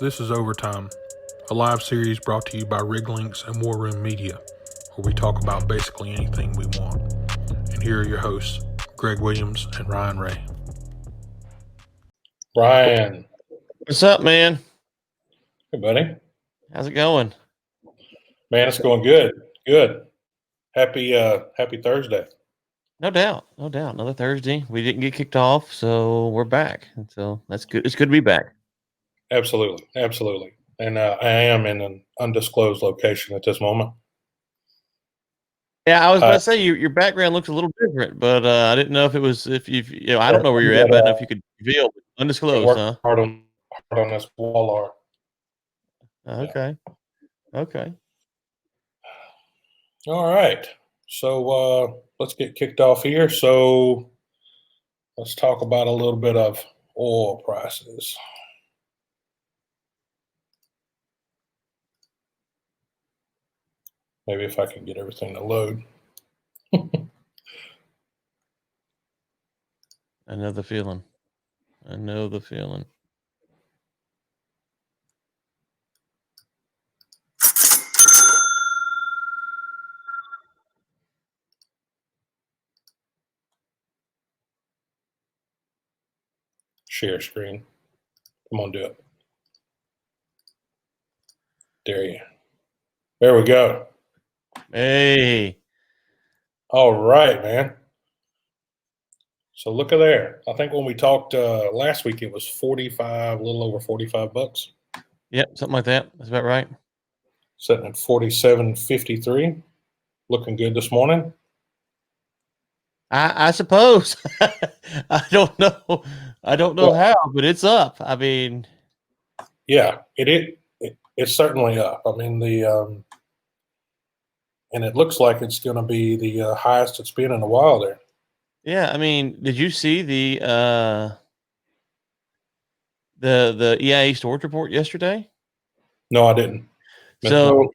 This is Overtime, a live series brought to you by Lynx and War Room Media, where we talk about basically anything we want. And here are your hosts, Greg Williams and Ryan Ray. Ryan. What's up, man? Hey, buddy. How's it going? Man, it's going good. Good. Happy Thursday. No doubt. Another Thursday. We didn't get kicked off, so we're back. And so that's good. It's good to be back. Absolutely. And I am in an undisclosed location at this moment. Yeah, I was about to say your background looks a little different, but I didn't know if it was I don't know where you're at, but I don't know if you could reveal undisclosed, huh? Hard on this wall art. Okay. All right. So let's get kicked off here. So let's talk about a little bit of oil prices. Maybe if I can get everything to load. I know the feeling. Share screen. Come on, do it. There we go. Hey. All right, man. So look at there. I think when we talked last week, it was a little over $45. Yep, something like that. That's about right. Sitting at $47.53. Looking good this morning. I suppose. I don't know how, but it's up. I mean, yeah, it's certainly up. I mean, and it looks like it's going to be the highest it's been in a while there. Yeah, I mean, did you see the EIA storage report yesterday? No, I didn't. So,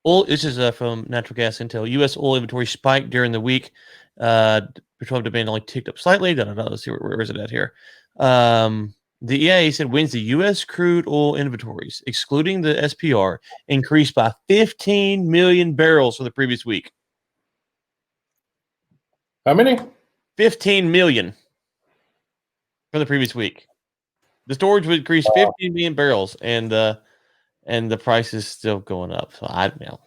oil. This is from Natural Gas Intel. U.S. oil inventory spiked during the week. Petroleum demand only ticked up slightly. Let's see where is it at here. The EIA said Wednesday U.S. crude oil inventories, excluding the SPR, increased by 15 million barrels from the previous week. How many? 15 million from the previous week. The storage would increase 15 million barrels, and the price is still going up. So I have no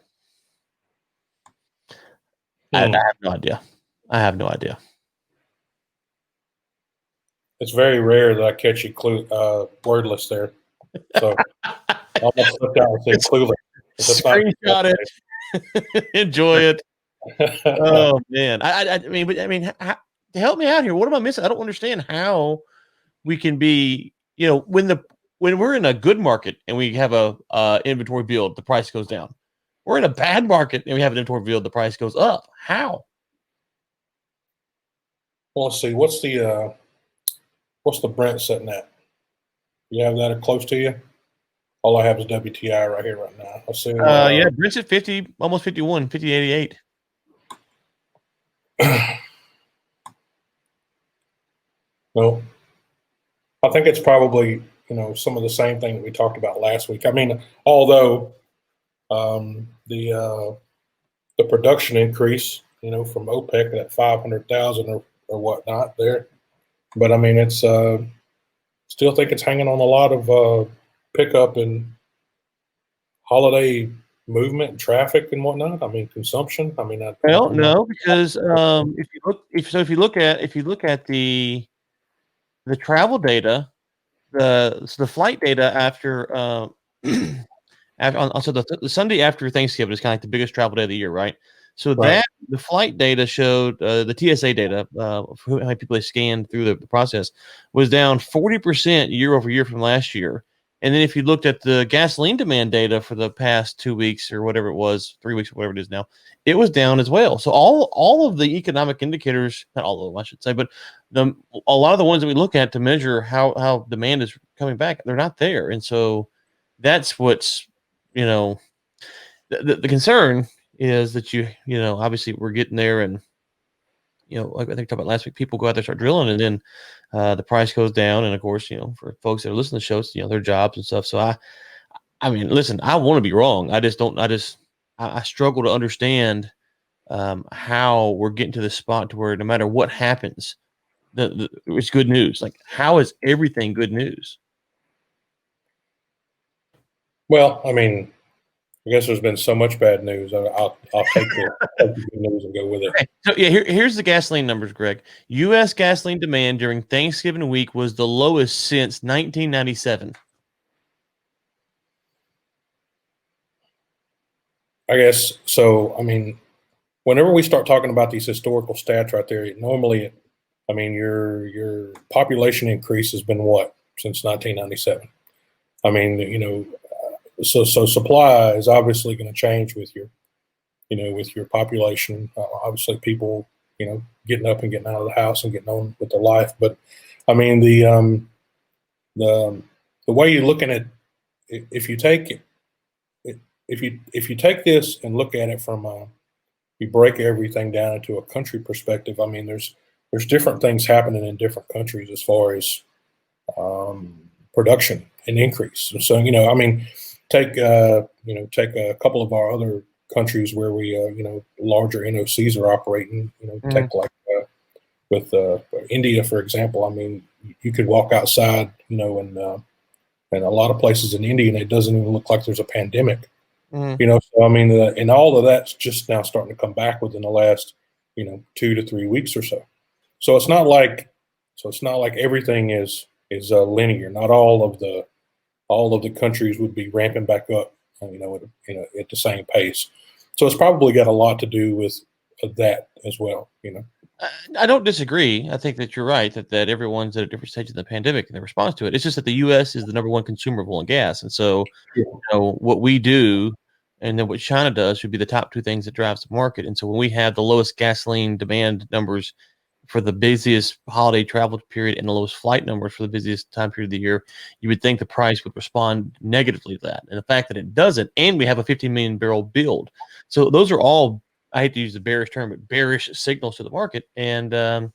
idea. It's very rare that I catch you wordless there. So I almost slipped out and said clueless. Screenshot it. Enjoy it. Oh man. I mean, help me out here. What am I missing? I don't understand how we can be, when we're in a good market and we have a inventory build, the price goes down. We're in a bad market and we have an inventory build, the price goes up. How? Well, let's see. What's the Brent sitting at? You have that close to you? All I have is WTI right here right now. Let's see. Yeah, Brent's at 50, almost 51, 50.88. No, I think it's probably some of the same thing that we talked about last week. I mean, although the production increase, from OPEC at 500,000 or whatnot there, but I mean it's still think it's hanging on a lot of pickup and holiday movement and traffic and whatnot. I mean consumption. I mean, no, because if you look at the travel data, the flight data after the Sunday after Thanksgiving is kind of like the biggest travel day of the year, right? So that the flight data showed the TSA data, how many people they scanned through the process, was down 40% year over year from last year. And then if you looked at the gasoline demand data for the past 2 weeks or whatever it was, 3 weeks, whatever it is now, it was down as well. So all of the economic indicators, not all of them, I should say, but a lot of the ones that we look at to measure how demand is coming back, they're not there. And so that's what's, the concern is that obviously we're getting there and like I think we talked about last week, people go out there, start drilling, and then the price goes down. And of course, for folks that are listening to the show, it's, their jobs and stuff. So I mean, listen, I want to be wrong. I struggle to understand how we're getting to this spot to where no matter what happens, it's good news. Like, how is everything good news? Well, I mean, I guess there's been so much bad news. I'll take the good news and go with it. Okay. So yeah, here's the gasoline numbers, Greg. U.S. gasoline demand during Thanksgiving week was the lowest since 1997. I guess so. I mean, whenever we start talking about these historical stats right there, normally, I mean, your population increase has been what since 1997. I mean, so supply is obviously going to change with your population. Obviously, people, getting up and getting out of the house and getting on with their life. But I mean, the way you're looking at, if you take if you take this and look at it from you break everything down into a country perspective. I mean, there's different things happening in different countries as far as production and increase. So I mean, take a couple of our other countries where we larger NOCs are operating. Take like with India, for example. I mean, you could walk outside, and a lot of places in India, and it doesn't even look like there's a pandemic. So I mean, and all of that's just now starting to come back within the last 2 to 3 weeks or so. So it's not like everything is linear. Not all of the countries would be ramping back up, at the same pace. So it's probably got a lot to do with that as well. I don't disagree. I think that you're right that everyone's at a different stage of the pandemic and their response to it. It's just that the U.S. is the number one consumer of oil and gas, and so what we do and then what China does should be the top two things that drives the market. And so when we have the lowest gasoline demand numbers for the busiest holiday travel period and the lowest flight numbers for the busiest time period of the year, you would think the price would respond negatively to that. And the fact that it doesn't, and we have a 15 million barrel build, so those are all, I hate to use the bearish term, but bearish signals to the market, and the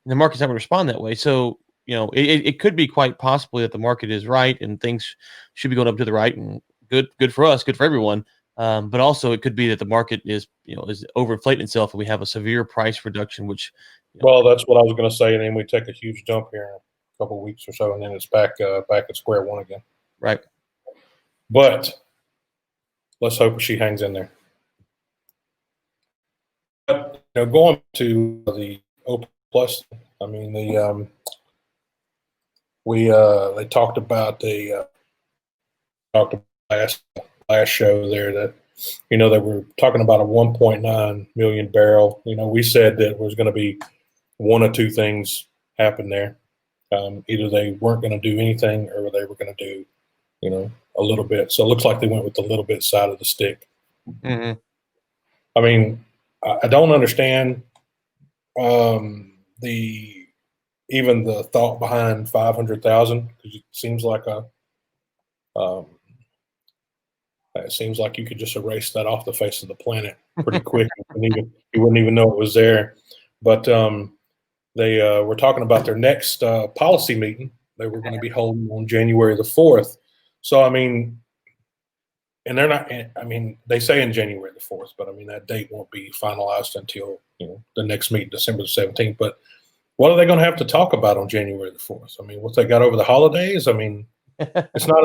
market's not going to respond that way. So it could be quite possibly that the market is right and things should be going up to the right, and good for us, good for everyone. But also it could be that the market is overinflating itself, and we have a severe price reduction, which. Well, that's what I was going to say, and then we take a huge dump here in a couple of weeks or so, and then it's back at square one again. Right. But let's hope she hangs in there. But, going to the OPEC Plus, I mean, they talked about last show there that they were talking about a 1.9 million barrel. We said that it was going to be one of two things happen there. Either they weren't going to do anything, or they were going to do a little bit. So it looks like they went with the little bit side of the stick. Mm-hmm. I mean, I don't understand even the thought behind 500,000, because it seems like you could just erase that off the face of the planet pretty quick. You wouldn't even know it was there. But they were talking about their next policy meeting they were going to be holding on January the 4th. So, I mean, and they're not, I mean, they say in January the 4th, but I mean, that date won't be finalized until, the next meeting, December the 17th. But what are they going to have to talk about on January the 4th? I mean, what they got over the holidays? I mean, it's not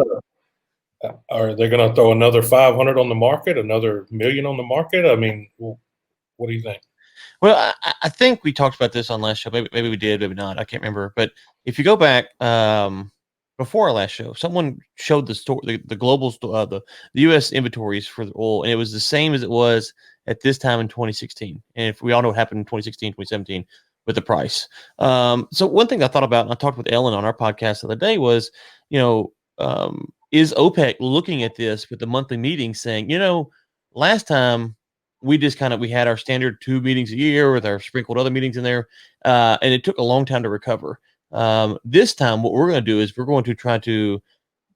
are they going to throw another 500 on the market, another million on the market? I mean, what do you think? Well, I think we talked about this on last show. Maybe we did, maybe not. I can't remember. But if you go back before our last show, someone showed the store, the global, the U.S. inventories for the oil, and it was the same as it was at this time in 2016. And if we all know what happened in 2016, 2017 with the price. So one thing I thought about, and I talked with Ellen on our podcast the other day, was, is OPEC looking at this with the monthly meeting saying, last time we just we had our standard 2 meetings a year with our sprinkled other meetings in there, and it took a long time to recover. This time, what we're going to do is we're going to try to,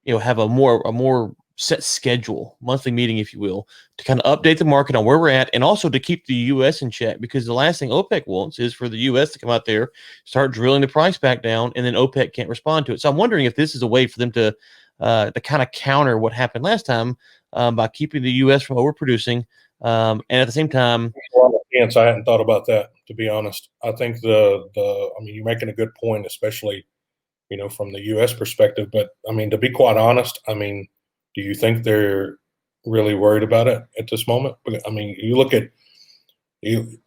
have a more set schedule, monthly meeting, if you will, to kind of update the market on where we're at, and also to keep the U.S. in check, because the last thing OPEC wants is for the U.S. to come out there, start drilling the price back down, and then OPEC can't respond to it. So I'm wondering if this is a way for them to kind of counter what happened last time by keeping the U.S. from overproducing, and at the same time. Yes, I hadn't thought about that, to be honest. I think I mean, you're making a good point, especially, from the U.S. perspective. But I mean, to be quite honest, I mean, do you think they're really worried about it at this moment? I mean, you look at the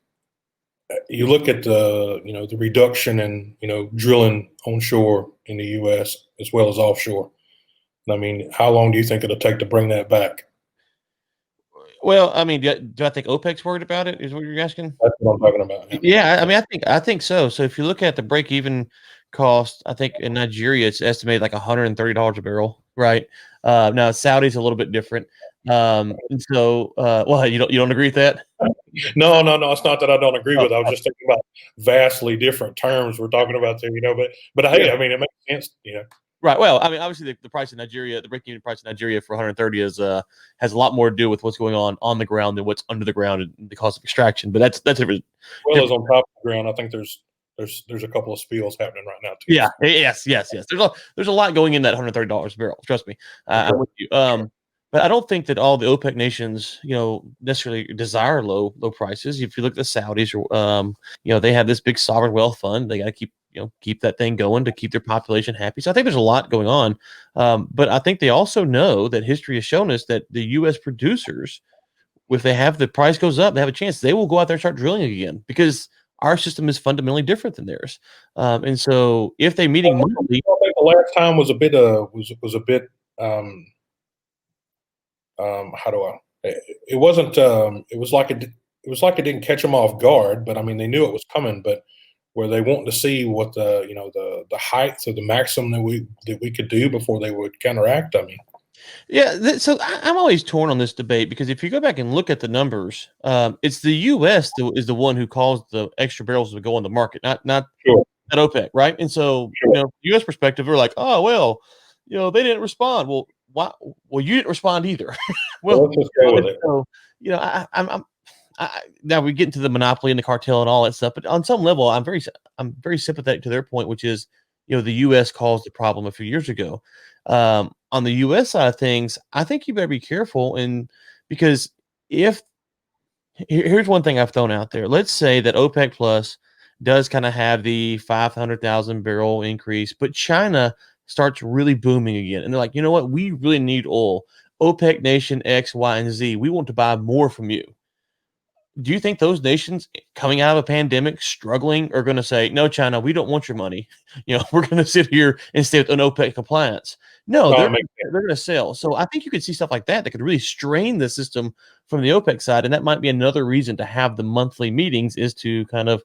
the reduction in drilling onshore in the U.S. as well as offshore. I mean, how long do you think it'll take to bring that back? Well, I mean, do I think OPEC's worried about it? Is what you're asking? That's what I'm talking about. Yeah, I mean, I think so. So if you look at the break-even cost, I think in Nigeria it's estimated like $130 a barrel, right? Now Saudi's a little bit different, and so well, you don't agree with that? No. It's not that I don't agree with it. I was just thinking about vastly different terms we're talking about there, But hey, I mean, it makes sense, Right. Well, I mean, obviously the price in Nigeria, the break-even price in Nigeria for 130 has a lot more to do with what's going on the ground than what's under the ground and the cost of extraction. But that's different. Well, as on top of the ground, I think there's a couple of spills happening right now too. Yeah. Yes. There's a lot going in that $130 a barrel. Trust me. I'm with you. But I don't think that all the OPEC nations, necessarily desire low prices. If you look at the Saudis, they have this big sovereign wealth fund. They got to keep that thing going to keep their population happy. So I think there's a lot going on. But I think they also know that history has shown us that the U.S. producers, if they have the price goes up, they have a chance. They will go out there and start drilling again because our system is fundamentally different than theirs. And so if they're meeting monthly, I think the last time was a bit how do I? It wasn't. It was like it didn't catch them off guard, but I mean they knew it was coming. But were they wanting to see what the height of the maximum that we could do before they would counteract? I mean, yeah. So I'm always torn on this debate because if you go back and look at the numbers, it's the U.S. that is the one who caused the extra barrels to go on the market, not sure. Not OPEC, right? And so, U.S. perspective, we're like, oh well, they didn't respond. Well, why? Well, you didn't respond either. Well, let's just go with it. So, I'm now we get into the monopoly and the cartel and all that stuff, but on some level, I'm very sympathetic to their point, which is, the U.S. caused the problem a few years ago. On the U.S. side of things, I think you better be careful, and because here's one thing I've thrown out there. Let's say that OPEC Plus does kind of have the 500,000 barrel increase, but China starts really booming again. And they're like, you know what? We really need oil. OPEC nation X, Y, and Z, we want to buy more from you. Do you think those nations coming out of a pandemic struggling are going to say, no, China, we don't want your money. We're going to sit here and stay with an OPEC compliance. No, they're going to sell. So I think you could see stuff like that could really strain the system from the OPEC side. And that might be another reason to have the monthly meetings, is to kind of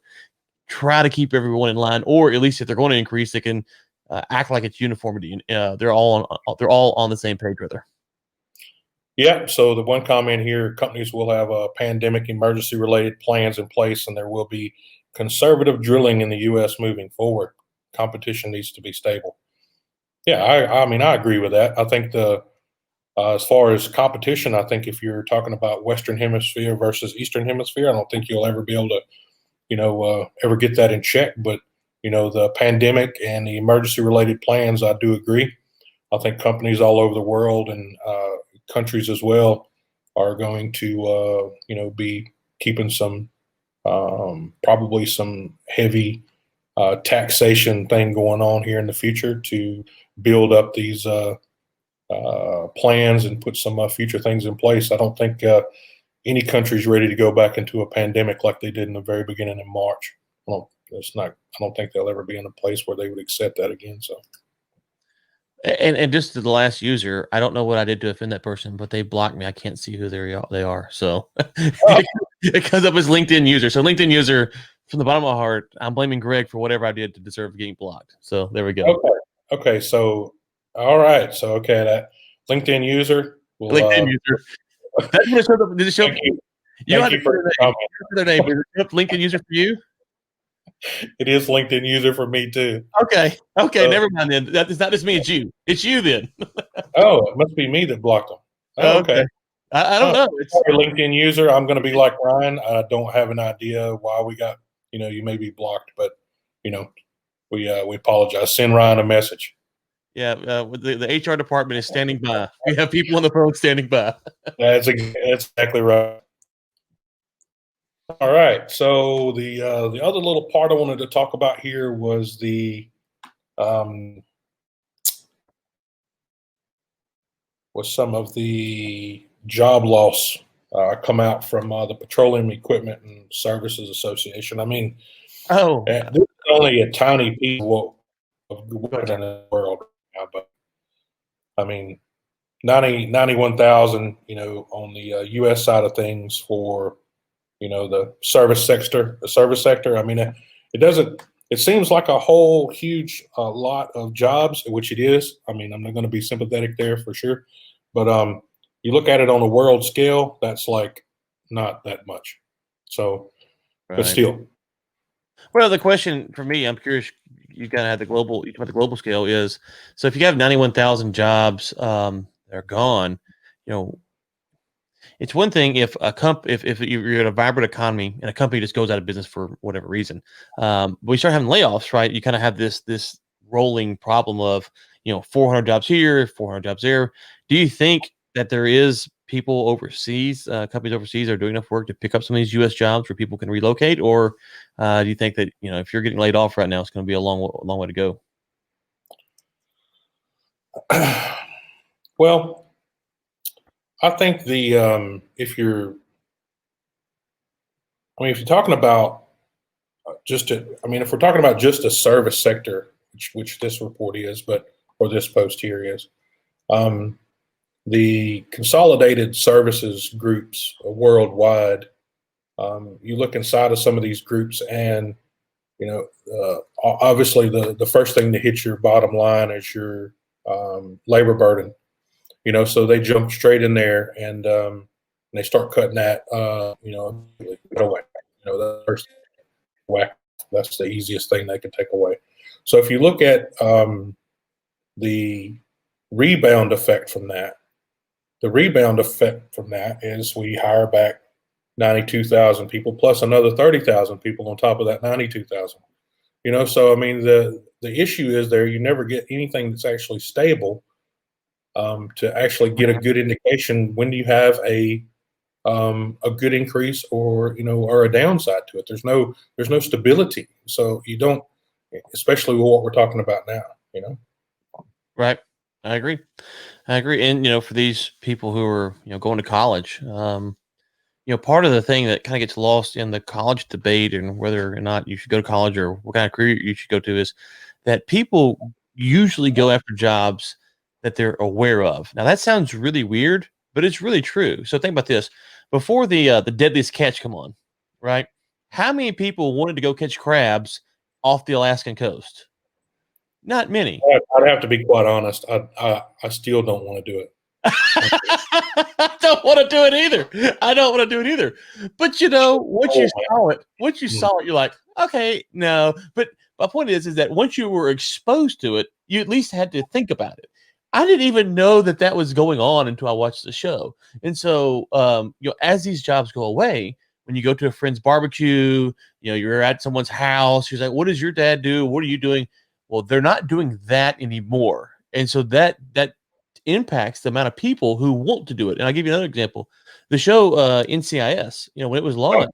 try to keep everyone in line, or at least if they're going to increase, they can act like it's uniformity, and they're all on the same page with her. Yeah. So the one comment here: companies will have pandemic emergency related plans in place, and there will be conservative drilling in the U.S. moving forward. Competition needs to be stable. Yeah, I mean, I agree with that. I think as far as competition, I think if you're talking about Western Hemisphere versus Eastern Hemisphere, I don't think you'll ever be able to ever get that in check. But, the pandemic and the emergency related plans, I do agree. I think companies all over the world and countries as well are going to, be keeping some, probably some heavy taxation thing going on here in the future to build up these plans and put some future things in place. I don't think any country's ready to go back into a pandemic like they did in the very beginning in March. I don't think they'll ever be in a place where they would accept that again. So, and just to the last user, I don't know what I did to offend that person, but they blocked me. I can't see who they are. So it comes up as LinkedIn user. So LinkedIn user, from the bottom of my heart, I'm blaming Greg for whatever I did to deserve getting blocked. So there we go. Okay. So, all right. So, that LinkedIn user. LinkedIn user. That's when it shows up. Did it show up? Thank you for the comment. Their name. Is it LinkedIn user for you? It is LinkedIn user for me too. Okay, never mind then. It's not just me, it's you. It's you then. Oh, it must be me that blocked them. Oh, okay. I don't know. It's Sorry, LinkedIn user. I'm going to be like Ryan. I don't have an idea why we got, you may be blocked, but, we apologize. Send Ryan a message. yeah. The HR department is standing by. We have people on the phone standing by. That's exactly right. All right. So the other little part I wanted to talk about here was some of the job loss come out from the Petroleum Equipment and Services Association. I mean, this is only a tiny piece of what's in the world right now, but I mean, 91,000, on the U.S. side of things for, the service sector. I mean, it seems like a whole huge lot of jobs, which it is. I mean, I'm not going to be sympathetic there for sure. But you look at it on a world scale, that's like not that much. So, but still. Well, the question for me, I'm curious, you kind of have the global scale is, so if you have 91,000 jobs that are gone, it's one thing if if you're in a vibrant economy and a company just goes out of business for whatever reason, but we start having layoffs, right? You kind of have this rolling problem of 400 jobs here, 400 jobs there. Do you think that there is people overseas, companies overseas are doing enough work to pick up some of these U.S. jobs where people can relocate, or do you think that if you're getting laid off right now, it's going to be a long way to go? Well, I think if you're talking about if we're talking about just a service sector, which this report is, or this post here is, the consolidated services groups worldwide, you look inside of some of these groups and, obviously the first thing to hit your bottom line is your labor burden. So they jump straight in there and they start cutting that, away. The first whack, that's the easiest thing they can take away. So if you look at the rebound effect from that, is we hire back 92,000 people plus another 30,000 people on top of that 92,000. So I mean the issue is there you never get anything that's actually stable. To actually get a good indication when you have a good increase or a downside to it. There's no stability. So you don't, especially with what we're talking about now. Right. I agree. And for these people who are going to college, part of the thing that kind of gets lost in the college debate and whether or not you should go to college or what kind of career you should go to is that people usually go after jobs that they're aware of. Now that sounds really weird, but it's really true. So think about this: before the Deadliest Catch come on, right? How many people wanted to go catch crabs off the Alaskan coast? Not many. I'd have to be quite honest. I still don't want to do it. I don't want to do it either. But once you saw it, you're like, okay, no. But my point is that once you were exposed to it, you at least had to think about it. I didn't even know that was going on until I watched the show. And so, as these jobs go away, when you go to a friend's barbecue, you're at someone's house, you're like, what does your dad do? What are you doing? Well, they're not doing that anymore. And so that impacts the amount of people who want to do it. And I'll give you another example. The show NCIS, when it was launched,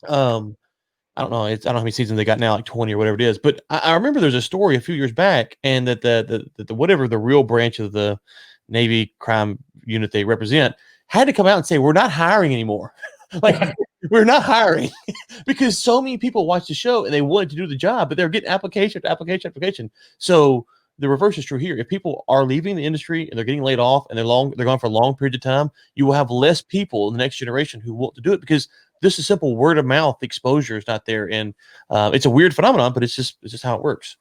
I don't know. I don't know how many seasons they got now, like 20 or whatever it is. But I remember there's a story a few years back, and that the whatever the real branch of the Navy crime unit they represent had to come out and say, we're not hiring anymore. Like, we're not hiring because so many people watched the show and they wanted to do the job, but they're getting application after application after application. So the reverse is true here. If people are leaving the industry and they're getting laid off and they're gone for a long period of time, you will have less people in the next generation who want to do it because this is simple word of mouth exposure is not there. And it's a weird phenomenon, but it's just how it works.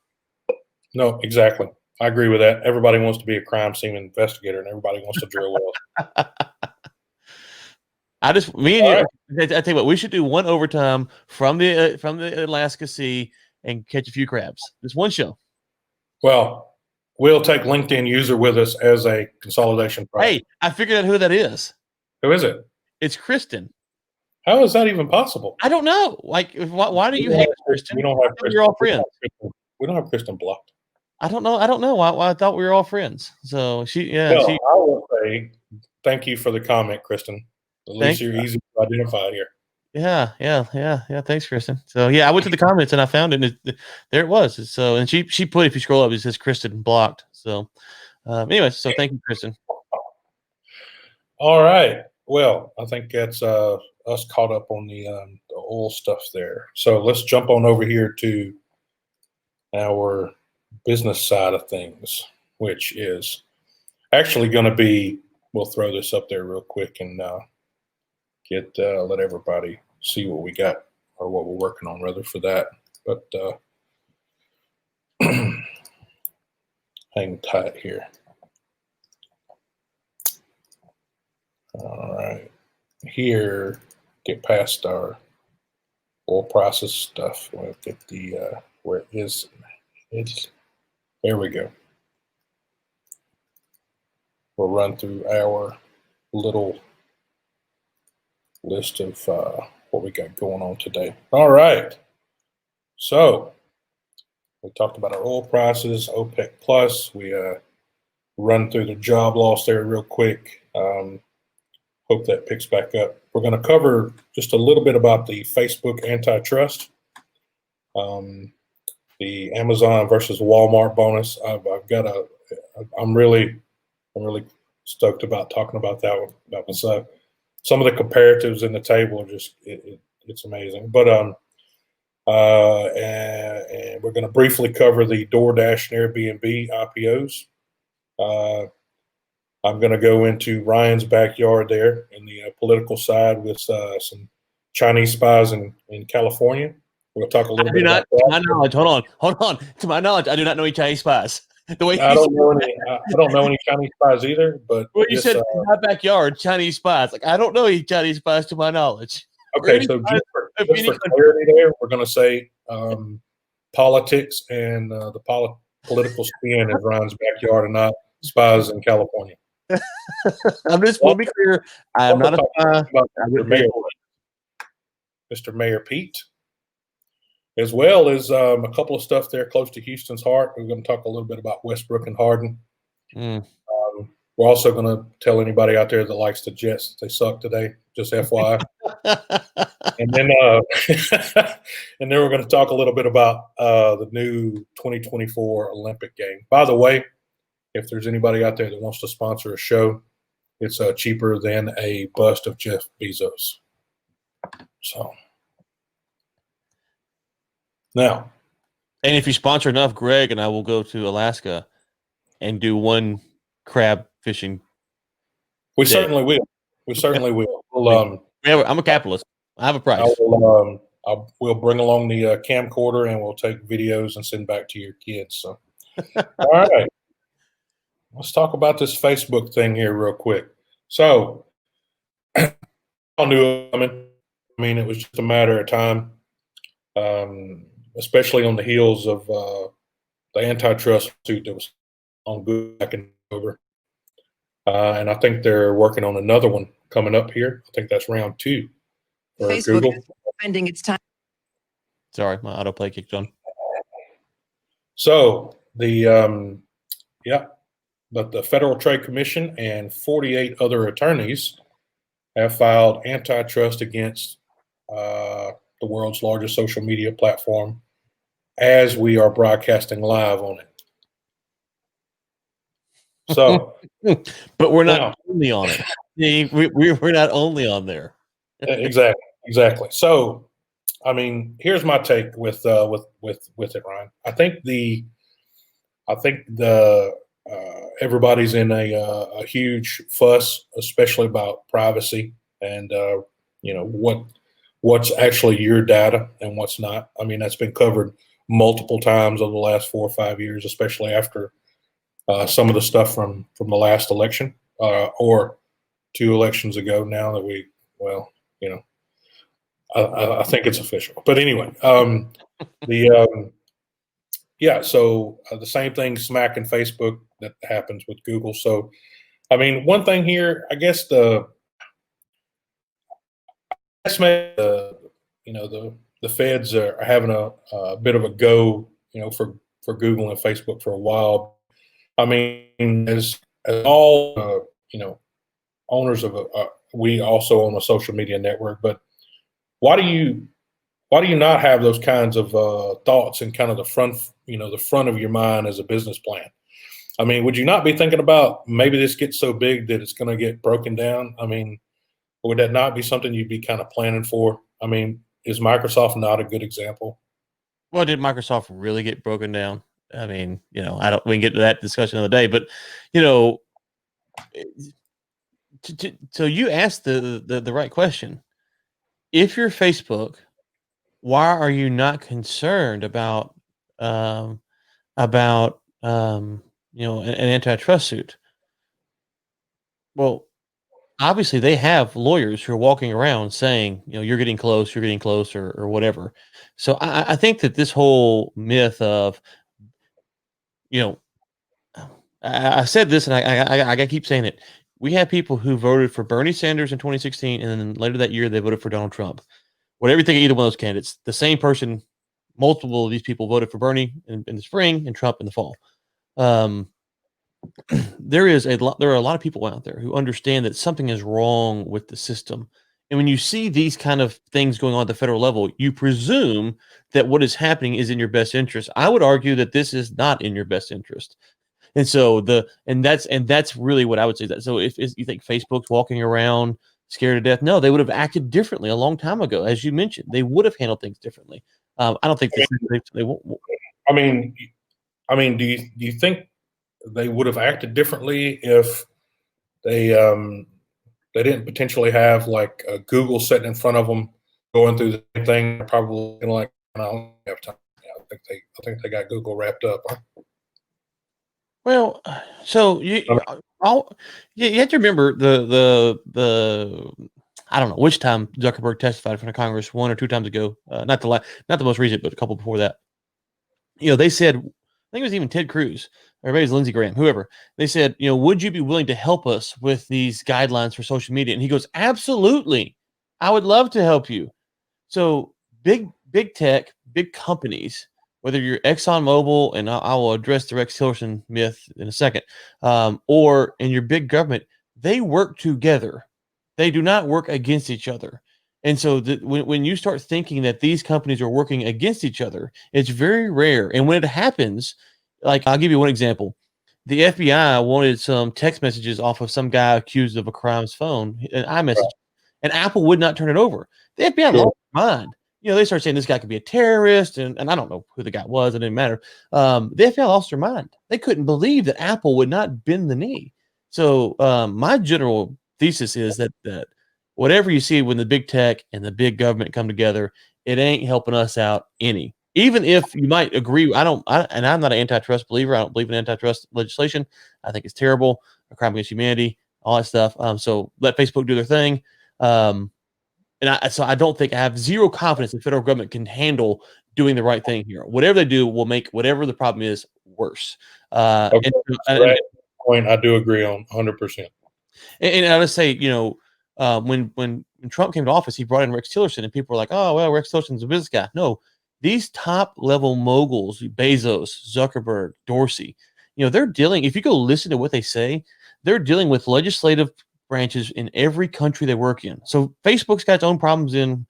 No, exactly. I agree with that. Everybody wants to be a crime scene investigator and everybody wants to drill wells. Me and All you. right. I tell you what, we should do one overtime from the Alaska Sea and catch a few crabs. Just one show. Well, we'll take LinkedIn user with us as a consolidation project. Hey, I figured out who that is. Who is it? It's Kristen. How is that even possible? I don't know. Like, why do you hate Kristen? We don't have Kristen. You're all friends. We don't have Kristen blocked. I don't know. I don't know why I thought we were all friends. So Well, I will say thank you for the comment, Kristen. At least you're easy to identify here. Yeah. Thanks, Kristen. So yeah, I went to the comments and I found it. And there it was. So and she put, if you scroll up, it says Kristen blocked. So anyway, so thank you, Kristen. All right. Well, I think that's us caught up on the oil stuff there. So let's jump on over here to our business side of things, which is actually going to be. We'll throw this up there real quick and let everybody see what we got or what we're working on rather for that. But hang tight here. All right. Here, get past our oil prices stuff. We'll get the where it is. There we go. We'll run through our little list of what we got going on today. All right. So we talked about our oil prices, OPEC plus. We run through the job loss there real quick. Hope that picks back up. We're going to cover just a little bit about the Facebook antitrust, the Amazon versus Walmart bonus. I'm really stoked about talking about that one. That was some of the comparatives in the table are just it's amazing. But and we're going to briefly cover the Doordash and Airbnb IPOs. I'm going to go into Ryan's backyard there in the political side with some Chinese spies in California. We'll talk a little bit about that. To my knowledge, hold on. To my knowledge, I do not know any Chinese spies. The way I don't know any Chinese spies either. But when you said my backyard, Chinese spies, like I don't know any Chinese spies to my knowledge. Okay, so just for clarity there, we're going to say politics and the political spin in Ryan's backyard and not spies in California. I'm just want to be clear. I am not a spy. Mr. Mayor Pete, as well as a couple of stuff there close to Houston's heart. We're going to talk a little bit about Westbrook and Harden. We're also going to tell anybody out there that likes the Jets that they suck today, just FYI. And then we're going to talk a little bit about the new 2024 Olympic game. By the way, if there's anybody out there that wants to sponsor a show, it's cheaper than a bust of Jeff Bezos. So now, and if you sponsor enough, Greg and I will go to Alaska and do one crab fishing. We certainly will. We certainly will. I'm a capitalist. I have a price. We'll bring along the camcorder and we'll take videos and send back to your kids. So, all right. Let's talk about this Facebook thing here real quick. So, I knew it it was just a matter of time, especially on the heels of the antitrust suit that was on good back in October. And I think they're working on another one coming up here. I think that's round 2 for Facebook Google. is spending its time. Sorry, my autoplay kicked on. So but the Federal Trade Commission and 48 other attorneys have filed antitrust against the world's largest social media platform as we are broadcasting live on it. So, but we're not only on it. We're not only on there. Exactly. So, I mean, here's my take with it, Ryan. I think the everybody's in a huge fuss, especially about privacy and what's actually your data and what's not. I mean, that's been covered multiple times over the last 4 or 5 years, especially after some of the stuff from the last election or 2 elections ago. Now that we well, you know, I think it's official. But anyway, yeah. So the same thing smacking Facebook that happens with Google. So I mean, one thing here, I guess the feds are having a bit of a go, for Google and Facebook for a while. I mean, as all owners of we also own a social media network, but why do you not have those kinds of thoughts in kind of the front of your mind as a business plan? I mean, would you not be thinking about maybe this gets so big that it's going to get broken down? I mean, would that not be something you'd be kind of planning for? I mean, is Microsoft not a good example? Well, did Microsoft really get broken down? I mean, I don't. We can get to that discussion another day, but so you asked the right question. If you're Facebook, why are you not concerned about an antitrust suit? Well, obviously they have lawyers who are walking around saying, you're getting close, or whatever. So I think that this whole myth of, I said this and I keep saying it. We have people who voted for Bernie Sanders in 2016, and then later that year they voted for Donald Trump. Whatever you think of either one of those candidates, the same person, multiple of these people voted for Bernie in the spring and Trump in the fall. There are a lot of people out there who understand that something is wrong with the system. And when you see these kind of things going on at the federal level, you presume that what is happening is in your best interest. I would argue that this is not in your best interest. And so that's really what I would say. That so if you think Facebook's walking around scared to death, no, they would have acted differently a long time ago. As you mentioned, they would have handled things differently. I don't think they won't. I mean, do you think they would have acted differently if they didn't potentially have like Google sitting in front of them going through the same thing? Probably like, I don't have time. I think they got Google wrapped up. Well, so you have to remember the I don't know which time Zuckerberg testified in front of Congress, 1 or 2 times ago. Not the most recent, but a couple before that. They said, I think it was even Ted Cruz, or maybe it was Lindsey Graham, whoever. They said, would you be willing to help us with these guidelines for social media? And he goes, absolutely, I would love to help you. So big tech, big companies, whether you're Exxon Mobil, and I will address the Rex Tillerson myth in a second, or in your big government, they work together. They do not work against each other. And so when you start thinking that these companies are working against each other, it's very rare. And when it happens, like I'll give you one example. The FBI wanted some text messages off of some guy accused of a crime's phone, an iMessage, and Apple would not turn it over. The FBI lost their mind. They start saying this guy could be a terrorist, and I don't know who the guy was. It didn't matter. The FBI lost their mind. They couldn't believe that Apple would not bend the knee. So my general thesis is that whatever you see when the big tech and the big government come together, it ain't helping us out any. Even if you might agree, and I'm not an antitrust believer. I don't believe in antitrust legislation. I think it's terrible, a crime against humanity, all that stuff. So let Facebook do their thing. So I don't think I have zero confidence the federal government can handle doing the right thing here. Whatever they do will make whatever the problem is worse. Okay. That point I do agree on 100%. And I would say, when Trump came to office, he brought in Rex Tillerson, and people were like, "Oh, well, Rex Tillerson's a business guy." No, these top level moguls, Bezos, Zuckerberg, Dorsey, they're dealing. If you go listen to what they say, they're dealing with legislative branches in every country they work in. So Facebook's got its own problems in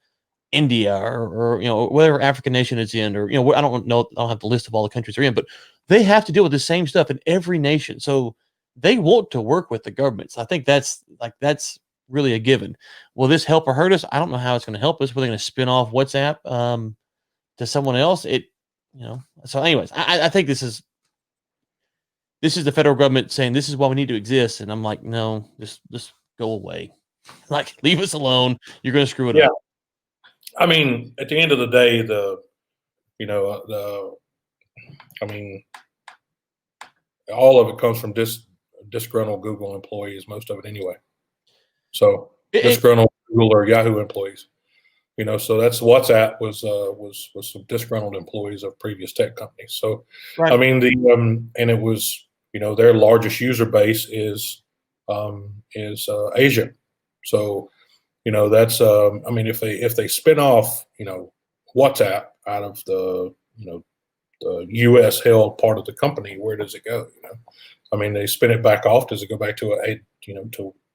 India or whatever African nation it's in, or I don't know, I don't have the list of all the countries they're in, but they have to deal with the same stuff in every nation. So they want to work with the governments. I think that's really a given. Will this help or hurt us? I don't know how it's going to help us. We're going to spin off WhatsApp to someone else. So anyways, I think this is the federal government saying this is why we need to exist. And I'm like, no, just go away. Like, leave us alone. You're going to screw it up. I mean, at the end of the day, all of it comes from disgruntled Google employees, most of it anyway. So disgruntled Google or Yahoo employees. So that's WhatsApp was some disgruntled employees of previous tech companies. So, Right. I mean, and it was, their largest user base is Asia. So, that's I mean, if they spin off, WhatsApp out of the the U.S. held part of the company, where does it go? I mean, they spin it back off. Does it go back to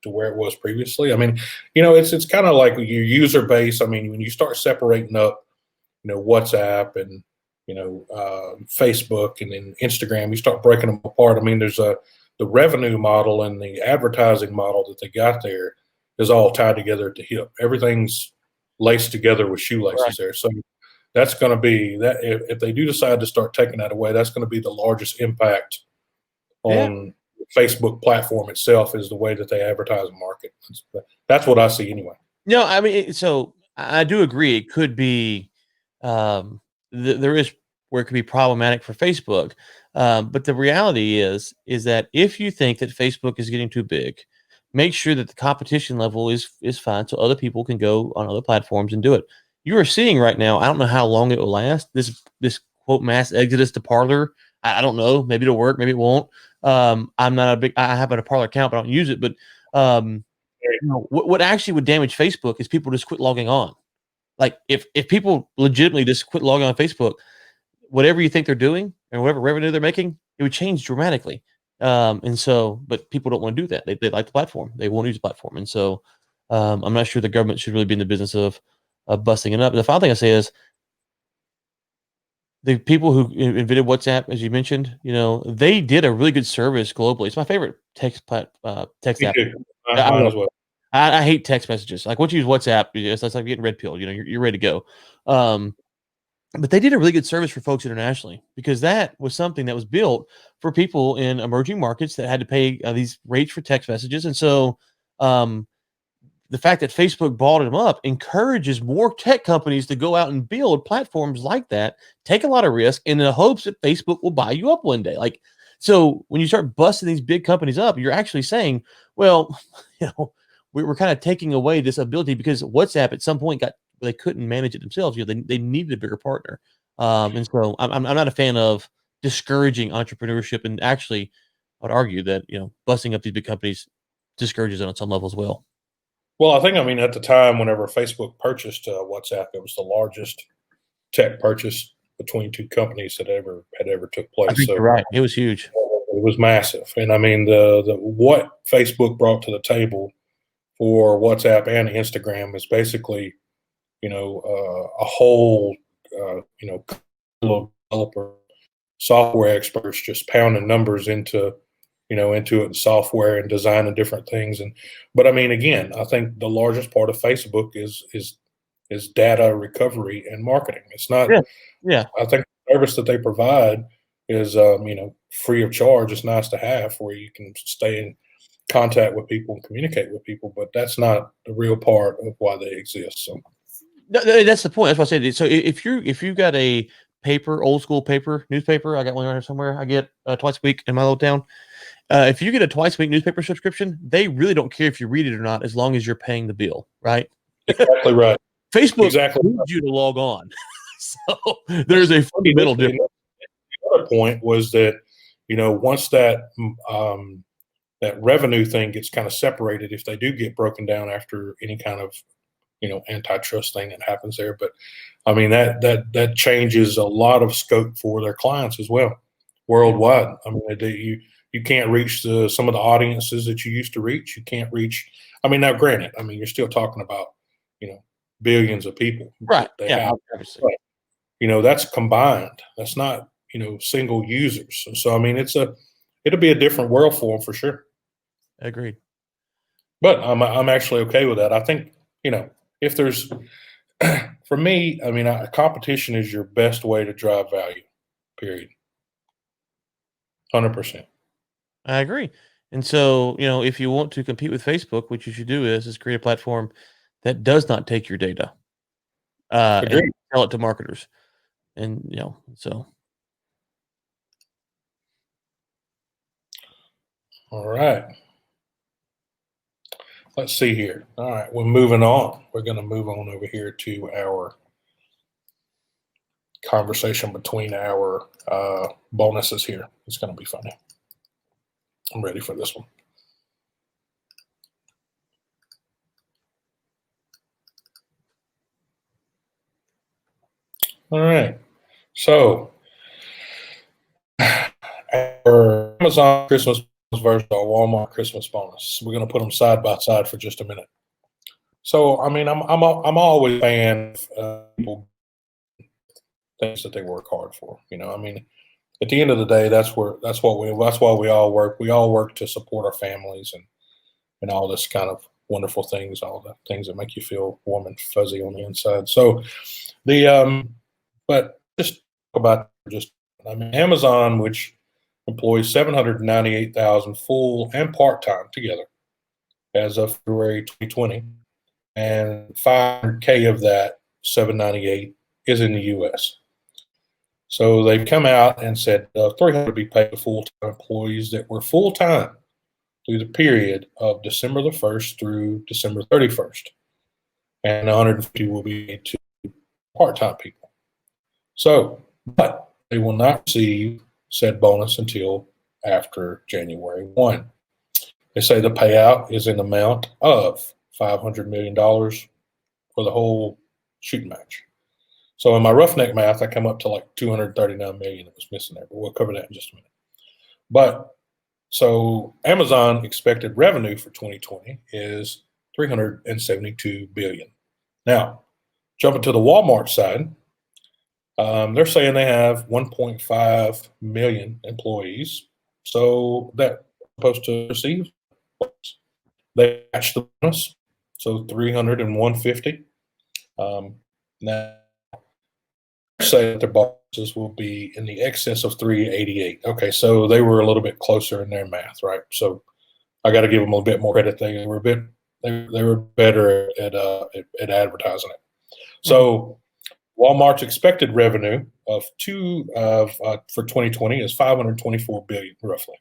to where it was previously? I mean, it's kind of like your user base. I mean, when you start separating up, WhatsApp and Facebook and then Instagram, you start breaking them apart. I mean, there's the revenue model and the advertising model that they got there is all tied together at the hip. Everything's laced together with shoelaces there. So that's going to be that if they do decide to start taking that away, that's going to be the largest impact on Facebook platform itself, is the way that they advertise and market. That's what I see anyway. No, I mean, so I do agree. It could be, there is where it could be problematic for Facebook. But the reality is that if you think that Facebook is getting too big, make sure that the competition level is fine, so other people can go on other platforms and do it. You are seeing right now, I don't know how long it will last. This quote mass exodus to Parler. I don't know. Maybe it'll work. Maybe it won't. I'm not I have a Parler account, but I don't use it. But what actually would damage Facebook is people just quit logging on. Like if people legitimately just quit logging on Facebook, whatever you think they're doing and whatever revenue they're making, it would change dramatically. And so, but people don't want to do that. They like the platform. They won't use the platform. And so, I'm not sure the government should really be in the business of busting it up. The final thing I say is the people who invented WhatsApp, as you mentioned, they did a really good service globally. It's my favorite text app. Mine as well. I hate text messages. Like once you use WhatsApp, it's like getting red pilled. You're ready to go. But they did a really good service for folks internationally, because that was something that was built for people in emerging markets that had to pay these rates for text messages. And so the fact that Facebook bought them up encourages more tech companies to go out and build platforms like that, take a lot of risk in the hopes that Facebook will buy you up one day. Like, so when you start busting these big companies up, you're actually saying, well, we're kind of taking away this ability, because WhatsApp at some point they couldn't manage it themselves. They needed a bigger partner. And so I'm not a fan of discouraging entrepreneurship, and actually I would argue that, busting up these big companies discourages it on some level as well. Well, I mean, at the time, whenever Facebook purchased WhatsApp, it was the largest tech purchase between two companies that had ever took place. I think you're right. It was huge. It was massive. And I mean, the what Facebook brought to the table for WhatsApp and Instagram is basically, a whole, developer software experts just pounding numbers into it in software and design and different things. But I mean, again, I think the largest part of Facebook is data recovery and marketing. It's not. Yeah. I think the service that they provide is free of charge. It's nice to have, where you can stay in contact with people and communicate with people, but that's not the real part of why they exist. So that's the point. That's what I said. So if you've got a old school newspaper, I got one right here somewhere. I get twice a week in my little town. If you get a twice a week newspaper subscription, they really don't care if you read it or not, as long as you're paying the bill, right? Exactly right. Facebook needs you to log on. So there's a fundamental difference. The other point was that, once that that revenue thing gets kind of separated, if they do get broken down after any kind of antitrust thing that happens there, but I mean that changes a lot of scope for their clients as well, worldwide. I mean, you can't reach some of the audiences that you used to reach. You can't reach. I mean, now granted, I mean, you're still talking about billions of people, right? Obviously. That's combined. That's not single users. So I mean, it'll be a different world for them for sure. Agreed. But I'm actually okay with that. I think if there's for me, I mean, competition is your best way to drive value. Period. 100%. I agree. And so, if you want to compete with Facebook, what you should do is create a platform that does not take your data and sell it to marketers. And, so. All right. let's see here. All right, we're moving on. We're going to move on over here to our conversation between our bonuses here. It's going to be funny. I'm ready for this one. All right. So our Amazon Christmas bonus versus our Walmart Christmas bonus. We're going to put them side by side for just a minute. So, I mean, I'm always a fan of people things that they work hard for. You know, I mean, at the end of the day, that's why we all work. We all work to support our families and all this kind of wonderful things, all the things that make you feel warm and fuzzy on the inside. So but just about I mean, Amazon, which employs 798,000 full and part-time together as of February 2020, and 500K of that 798 is in the U.S. So they've come out and said 300 be paid to full-time employees that were full-time through the period of December the 1st through December 31st. And 150 will be paid to part-time people. So, but they will not receive said bonus until after January 1. They say the payout is in the amount of $500 million for the whole shooting match. So in my roughneck math, I come up to like 239 million that was missing there, but we'll cover that in just a minute. But so Amazon expected revenue for 2020 is 372 billion. Now, jumping to the Walmart side, they're saying they have 1.5 million employees, so that supposed to receive. They match the bonus, so 300 and 150. Now, say that their bonuses will be in the excess of 388. Okay, so they were a little bit closer in their math, right? So I got to give them a bit more credit. They were better at advertising it. So Walmart's expected revenue for 2020 is 524 billion roughly.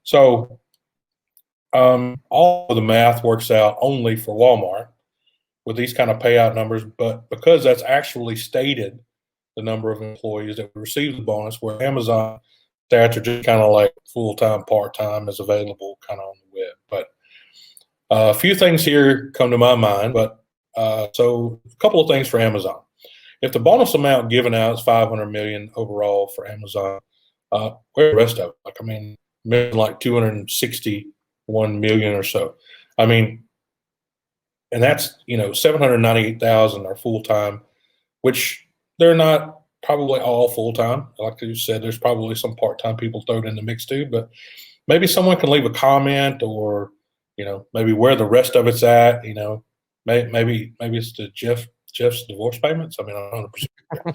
So all of the math works out only for Walmart with these kind of payout numbers, but because that's actually stated the number of employees that receive the bonus, where Amazon stats are just kind of like full-time, part-time is available kind of on the web. But a few things here come to my mind, but so a couple of things for Amazon. If the bonus amount given out is 500 million overall for Amazon, where the rest of it? Like, I mean, like 261 million or so. I mean, and that's, 798,000 are full-time, which they're not probably all full-time. Like you said, there's probably some part-time people thrown in the mix too, but maybe someone can leave a comment or, maybe where the rest of it's at, maybe it's the Jeff's divorce payments. I mean, I'm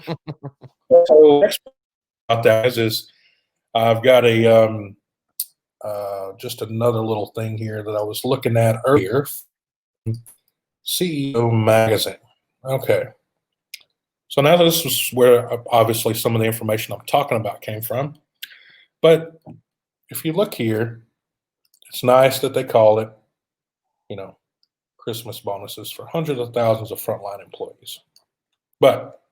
100%. So about that is I've got a just another little thing here that I was looking at earlier. CEO magazine. Okay. So now this is where obviously some of the information I'm talking about came from. But if you look here, it's nice that they call it, Christmas bonuses for hundreds of thousands of frontline employees. But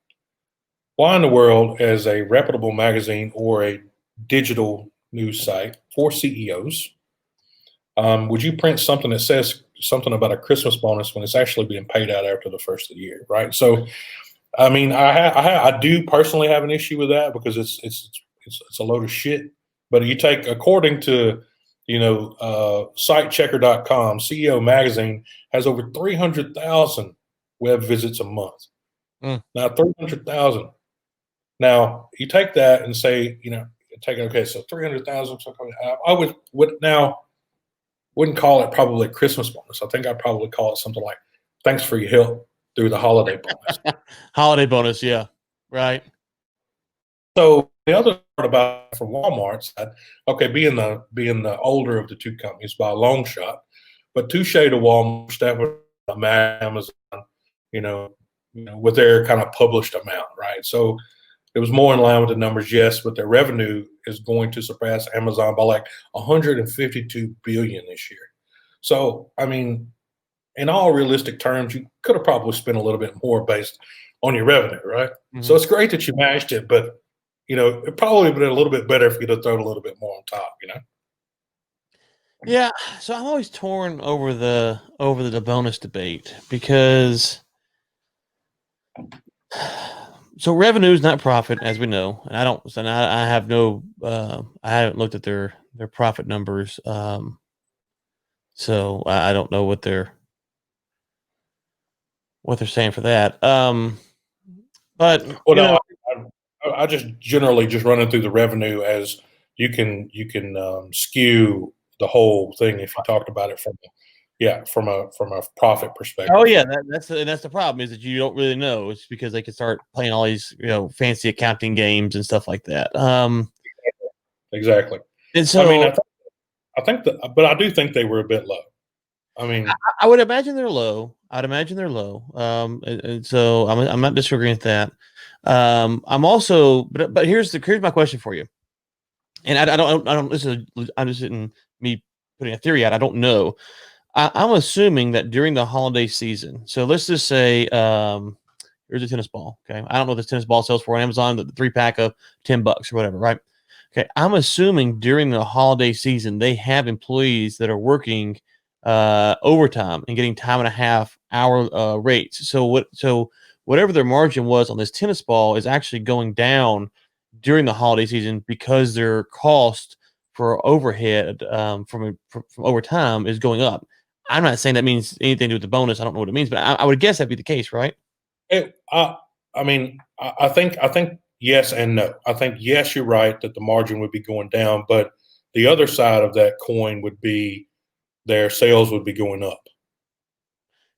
why in the world, as a reputable magazine or a digital news site for CEOs, would you print something that says something about a Christmas bonus when it's actually being paid out after the first of the year, right? So, I mean, I do personally have an issue with that because it's a load of shit. But you take, according to sitechecker.com, CEO Magazine has over 300,000 web visits a month. Now, 300,000. Now, you take that and say, so 300,000. I wouldn't call it probably a Christmas bonus. I think I'd probably call it something like, thanks for your help through the holiday bonus. Holiday bonus, yeah. Right. So the other part about it from Walmart's side, okay, being the older of the two companies by a long shot, but touche to Walmart, that was Amazon, with their kind of published amount, right? So it was more in line with the numbers, yes, but their revenue is going to surpass Amazon by like 152 billion this year. So, I mean, in all realistic terms, you could have probably spent a little bit more based on your revenue, right? So it's great that you matched it, but it probably would have been a little bit better if you'd have thrown a little bit more on top, Yeah, so I'm always torn over the bonus debate because so revenue is not profit, as we know, and I have no I haven't looked at their profit numbers, so I don't know what they're saying for that. But Well, no, I just generally just running through the revenue as you can skew the whole thing if you talked about it from a profit perspective. oh yeah, that's the problem is that you don't really know. It's because they can start playing all these fancy accounting games and stuff like that. Exactly. And so I mean, I think that, but I do think they were a bit low. I mean, I would imagine they're low. I'd imagine they're low. And so I'm not disagreeing with that. I'm also, but here's my question for you. And I don't. I'm just sitting me putting a theory out. I don't know. I'm assuming that during the holiday season. So let's just say, here's a tennis ball. Okay, I don't know what this tennis ball sells for on Amazon. The 3-pack of $10 or whatever, right? Okay, I'm assuming during the holiday season they have employees that are working overtime and getting time and a half hour rates. So whatever their margin was on this tennis ball is actually going down during the holiday season because their cost for overhead from overtime is going up. I'm not saying that means anything to do with the bonus. I don't know what it means, but I would guess that'd be the case, right? I mean, I think yes and no. I think yes, you're right that the margin would be going down, but the other side of that coin would be their sales would be going up.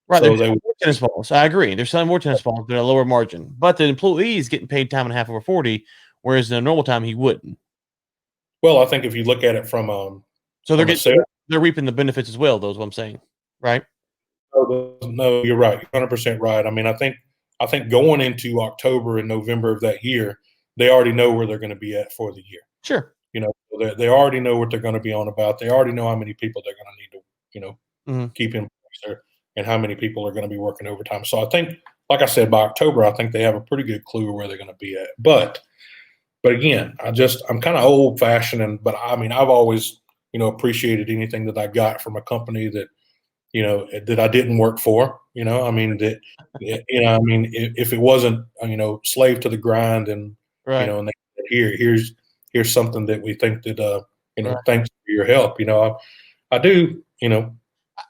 Right. So They're selling more tennis balls. I agree. They're selling more tennis balls, but at a lower margin. But the employee is getting paid time and a half over 40, whereas in a normal time he wouldn't. Well, I think if you look at it from So they're from a getting sales, they're reaping the benefits as well, though, is what I'm saying. Right? no, you're right, 100% right. I mean, I think going into October and November of that year, they already know where they're going to be at for the year. Sure. They already know what they're going to be on about. They already know how many people they're going to need to, keep in place there, and how many people are going to be working overtime. So I think, like I said, by October, I think they have a pretty good clue where they're going to be at. But again, I'm kind of old fashioned, but I mean, I've always, appreciated anything that I got from a company that, that I didn't work for. I mean if it wasn't, slave to the grind, and Right. and they said, here's something that we think that Right. thanks for your help. I do,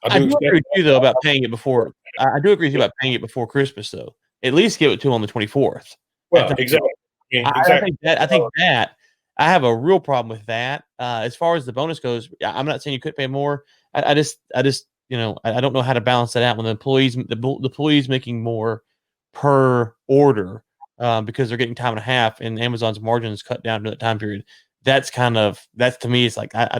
I do agree with you though about paying it before. I do agree with you about paying it before Christmas though. At least give it to on the 24th. Well, exactly. Yeah, I exactly. think that I have a real problem with that. As far as the bonus goes, I'm not saying you could pay more. I just I don't know how to balance that out when the employees making more per order because they're getting time and a half and Amazon's margins cut down to that time period. That's to me, it's like I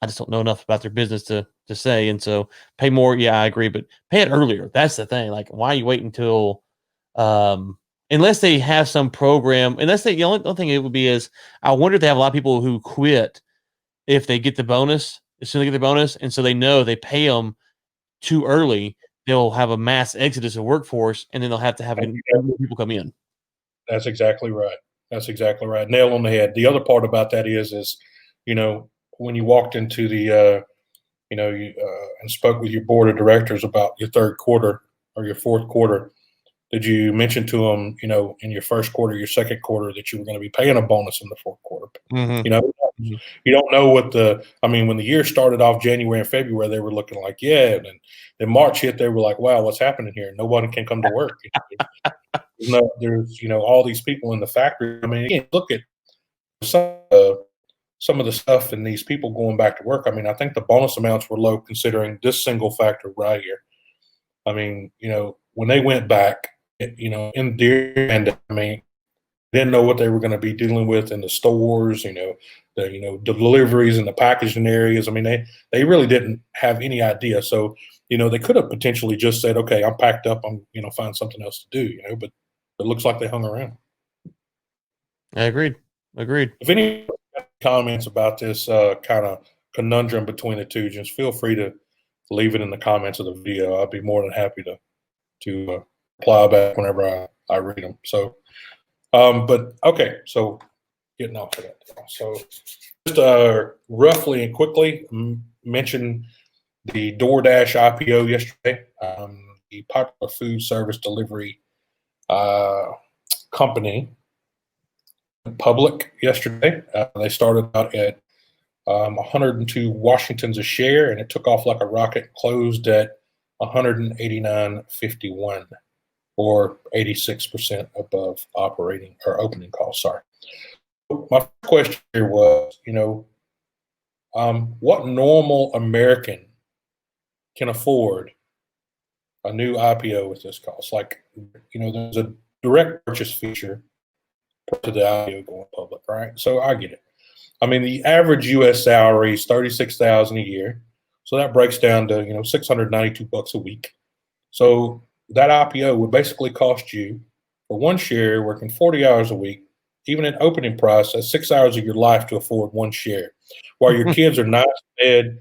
just don't know enough about their business to say. And so pay more. Yeah, I agree, but pay it earlier. That's the thing. Like, why are you waiting until, unless they have some program, the only thing it would be is, I wonder if they have a lot of people who quit if they get the bonus, as soon as they get the bonus. And so they know they pay them too early, they'll have a mass exodus of workforce and then they'll have to have people come in. That's exactly right. That's exactly right. Nail on the head. The other part about that is, when you walked into the, and spoke with your board of directors about your third quarter or your fourth quarter, did you mention to them, in your first quarter, your second quarter, that you were going to be paying a bonus in the fourth quarter? You don't know when the year started off January and February, they were looking like, yeah. And then March hit, they were like, wow, what's happening here? Nobody can come to work. There's all these people in the factory. I mean, again, look at some of the stuff and these people going back to work. I mean, I think the bonus amounts were low considering this single factor right here. I mean, when they went back, in the end, I mean, didn't know what they were going to be dealing with in the stores, the deliveries and the packaging areas. I mean, they really didn't have any idea. So, they could have potentially just said, okay, I'm packed up. I'm, find something else to do, but it looks like they hung around. I agreed. If any comments about this kind of conundrum between the two, just feel free to leave it in the comments of the video. I'd be more than happy to reply back whenever I read them. So, but okay, so getting off of that. So just roughly and quickly mention the Doordash IPO yesterday, the popular food service delivery company public yesterday. They started out at 102 Washingtons a share, and it took off like a rocket, closed at 189.51, or 86% above operating or opening cost. Sorry. My first question here was, what normal American can afford a new IPO with this cost? Like, there's a direct purchase feature to the IPO going public, right? So I get it. I mean, the average U.S. salary is $36,000 a year, so that breaks down to $692 a week. So that IPO would basically cost you, for one share, working 40 hours a week, even at opening price, that's 6 hours of your life to afford one share, while your kids are nice, fed,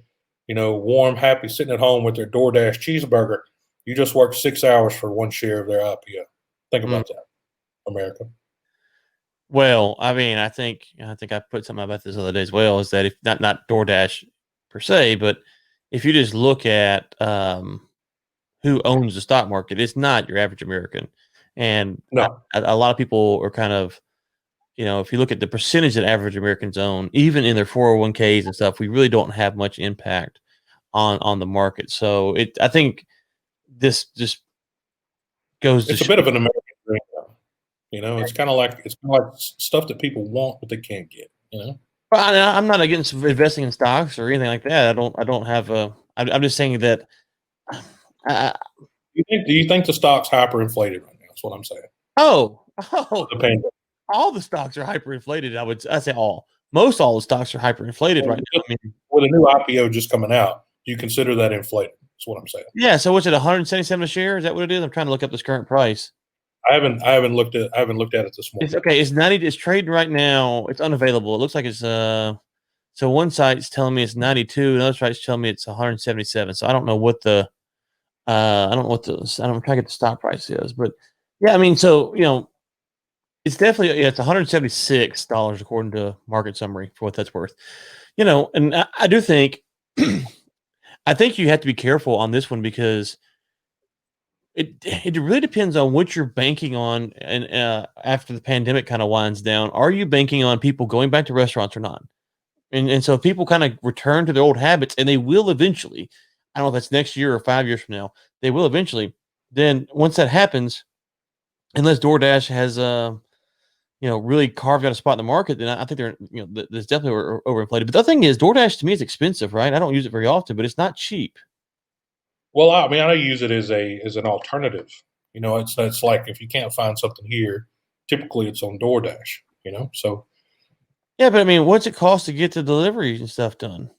warm, happy, sitting at home with their DoorDash cheeseburger. You just work 6 hours for one share of their IPO. Think about that, America. Well, I mean, I think I put something about this the other day as well, is that if not DoorDash per se, but if you just look at who owns the stock market, it's not your average American. And No. a lot of people are kind of, if you look at the percentage that average Americans own, even in their 401ks and stuff, we really don't have much impact on the market. So I think this just goes It's to a bit of an American dream, though. It's kind of like stuff that people want but they can't get. Well, I'm not against investing in stocks or anything like that. I don't have a. I'm just saying that. Do you think the stock's hyperinflated right now? That's what I'm saying. Oh, The pandemic. all the stocks are hyperinflated. I say most all the stocks are hyperinflated right now. I mean, with a new IPO just coming out, do you consider that inflated? That's what I'm saying. Yeah. So what's it, 177 a share? Is that what it is? I'm trying to look up this current price. I haven't looked at it this morning. It's okay. It's 90. It's trading right now. It's unavailable. It looks like it's so one site's telling me it's 92, another site's telling me it's 177. So I don't know what the I'm trying to get the stock price is, but yeah, I mean, so it's definitely it's $176 according to Market Summary for what that's worth. And I do think I think you have to be careful on this one because it really depends on what you're banking on, and after the pandemic kind of winds down, are you banking on people going back to restaurants or not? And so if people kind of return to their old habits, and they will eventually, I don't know if that's next year or 5 years from now, they will eventually. Then once that happens, unless DoorDash has really carved out a spot in the market, then I think they're there's definitely overinflated. But the thing is, DoorDash to me is expensive, right? I don't use it very often, but it's not cheap. Well, I mean, I use it as an alternative. It's like if you can't find something here, typically it's on DoorDash. So. Yeah, but I mean, what's it cost to get the delivery and stuff done?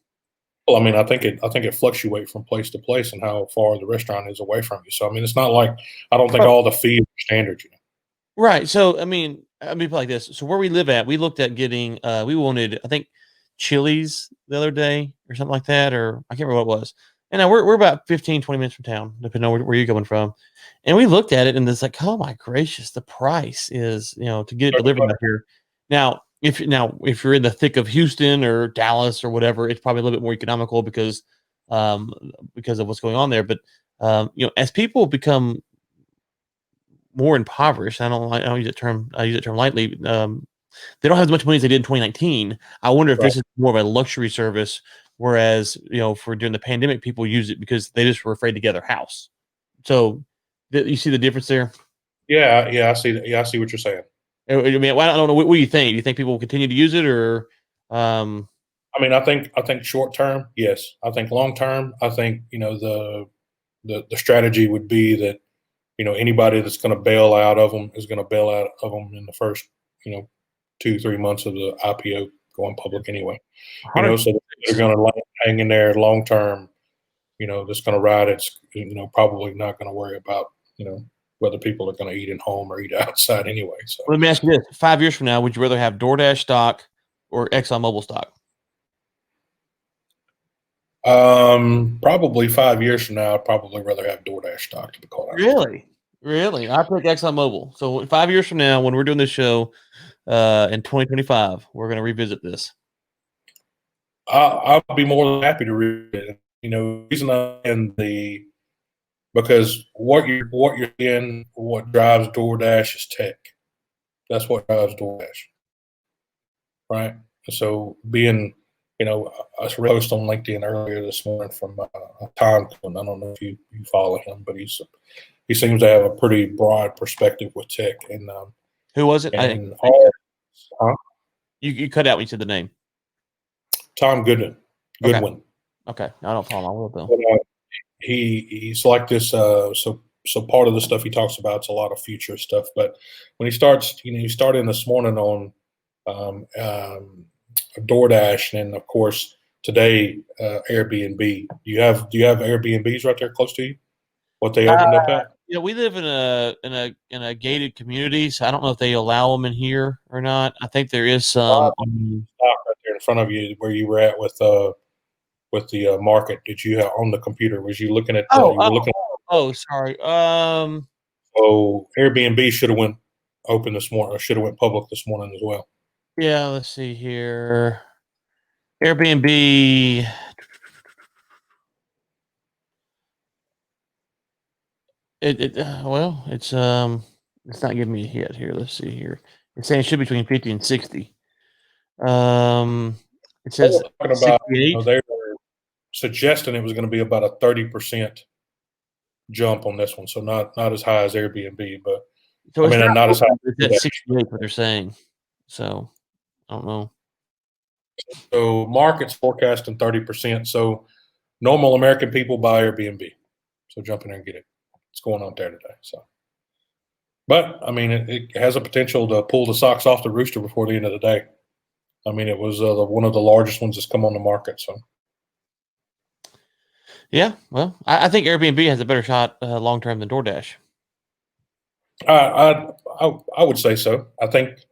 Well, I mean, I think it fluctuates from place to place and how far the restaurant is away from you. So, I mean, it's not like I don't think all the fees are standard. Right. So, I mean, like this. So, where we live at, we looked at getting. We wanted, I think, Chili's the other day or something like that, or I can't remember what it was. And now we're about 15, 20 minutes from town, depending on where you're coming from. And we looked at it, and it's like, oh my gracious, the price is to get it delivered up here. Now, if you're in the thick of Houston or Dallas or whatever, it's probably a little bit more economical because of what's going on there. But as people become more impoverished, I don't use that term. I use that term lightly. They don't have as much money as they did in 2019. I wonder if this is more of a luxury service, whereas for during the pandemic, people use it because they just were afraid to get their house. So, you see the difference there? Yeah, I see. Yeah, I see what you're saying. I mean, I don't know. What do you think? Do you think people will continue to use it, or? I mean, I think short term, yes. I think long term, I think the strategy would be that anybody that's going to bail out of them is going to bail out of them in the first 2-3 months of the IPO going public anyway. So they're going to hang in there long term. That's going to ride. It's probably not going to worry about whether people are going to eat at home or eat outside anyway. So let me ask you this: 5 years from now, would you rather have DoorDash stock or Exxon Mobil stock? Probably 5 years from now, I'd probably rather have DoorDash stock, to be quite honest. Really? I pick Exxon Mobil. So 5 years from now, when we're doing this show in 2025, we're going to revisit this. I'll be more than happy to read it. The reason I'm in because what you're in, what drives DoorDash is tech. That's what drives DoorDash, right? So being, I was post on LinkedIn earlier this morning from Tom. I don't know if you follow him, but he seems to have a pretty broad perspective with tech. And who was it? You cut out when you said the name. Tom Goodwin. Okay. I don't follow. I will though. He's like this. So part of the stuff he talks about is a lot of future stuff. But when he starts, he started this morning on DoorDash, and of course today Airbnb. Do you have Airbnbs right there close to you? What they opened up at? Yeah, we live in a gated community, so I don't know if they allow them in here or not. I think there is some stock right there in front of you where you were at with the market. Did you have on the computer? Was you looking at? Sorry. So Airbnb should have went open this morning, or should have went public this morning as well. Yeah, let's see here. Airbnb. It's not giving me a hit here. Let's see here. It's saying it should be between 50 and 60. It says talking about, they were suggesting it was going to be about a 30% jump on this one, so not as high as Airbnb, but so not as high. It's at 68, what they're saying. So I don't know. So market's forecasting 30%. So normal American people buy Airbnb. So jump in there and get it. What's going on there today? So, but it has a potential to pull the socks off the rooster before the end of the day. It was one of the largest ones that's come on the market. So, yeah, well, I think Airbnb has a better shot long term than DoorDash. I would say so. I think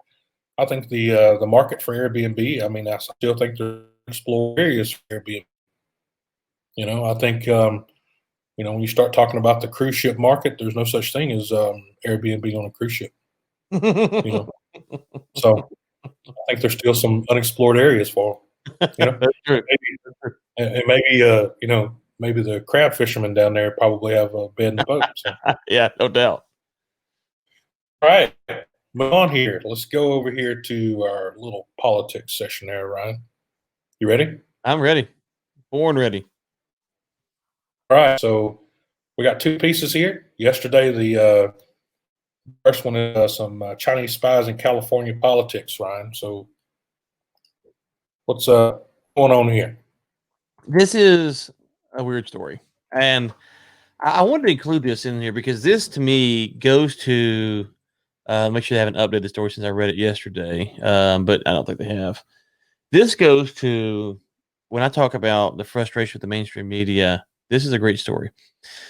the market for Airbnb. I still think there's explore areas for Airbnb. I think when you start talking about the cruise ship market, there's no such thing as Airbnb on a cruise ship. So I think there's still some unexplored areas for them. That's true. Maybe the crab fishermen down there probably have a bed in the boat. So. Yeah, no doubt. All right, move on here. Let's go over here to our little politics session there, Ryan. You ready? I'm ready. Born ready. All right, so we got two pieces here. Yesterday, the first one is some Chinese spies in California politics, Ryan. So what's going on here? This is a weird story, and I wanted to include this in here because this, to me, goes to make sure they haven't updated the story since I read it yesterday, but I don't think they have. This goes to when I talk about the frustration with the mainstream media. This is a great story.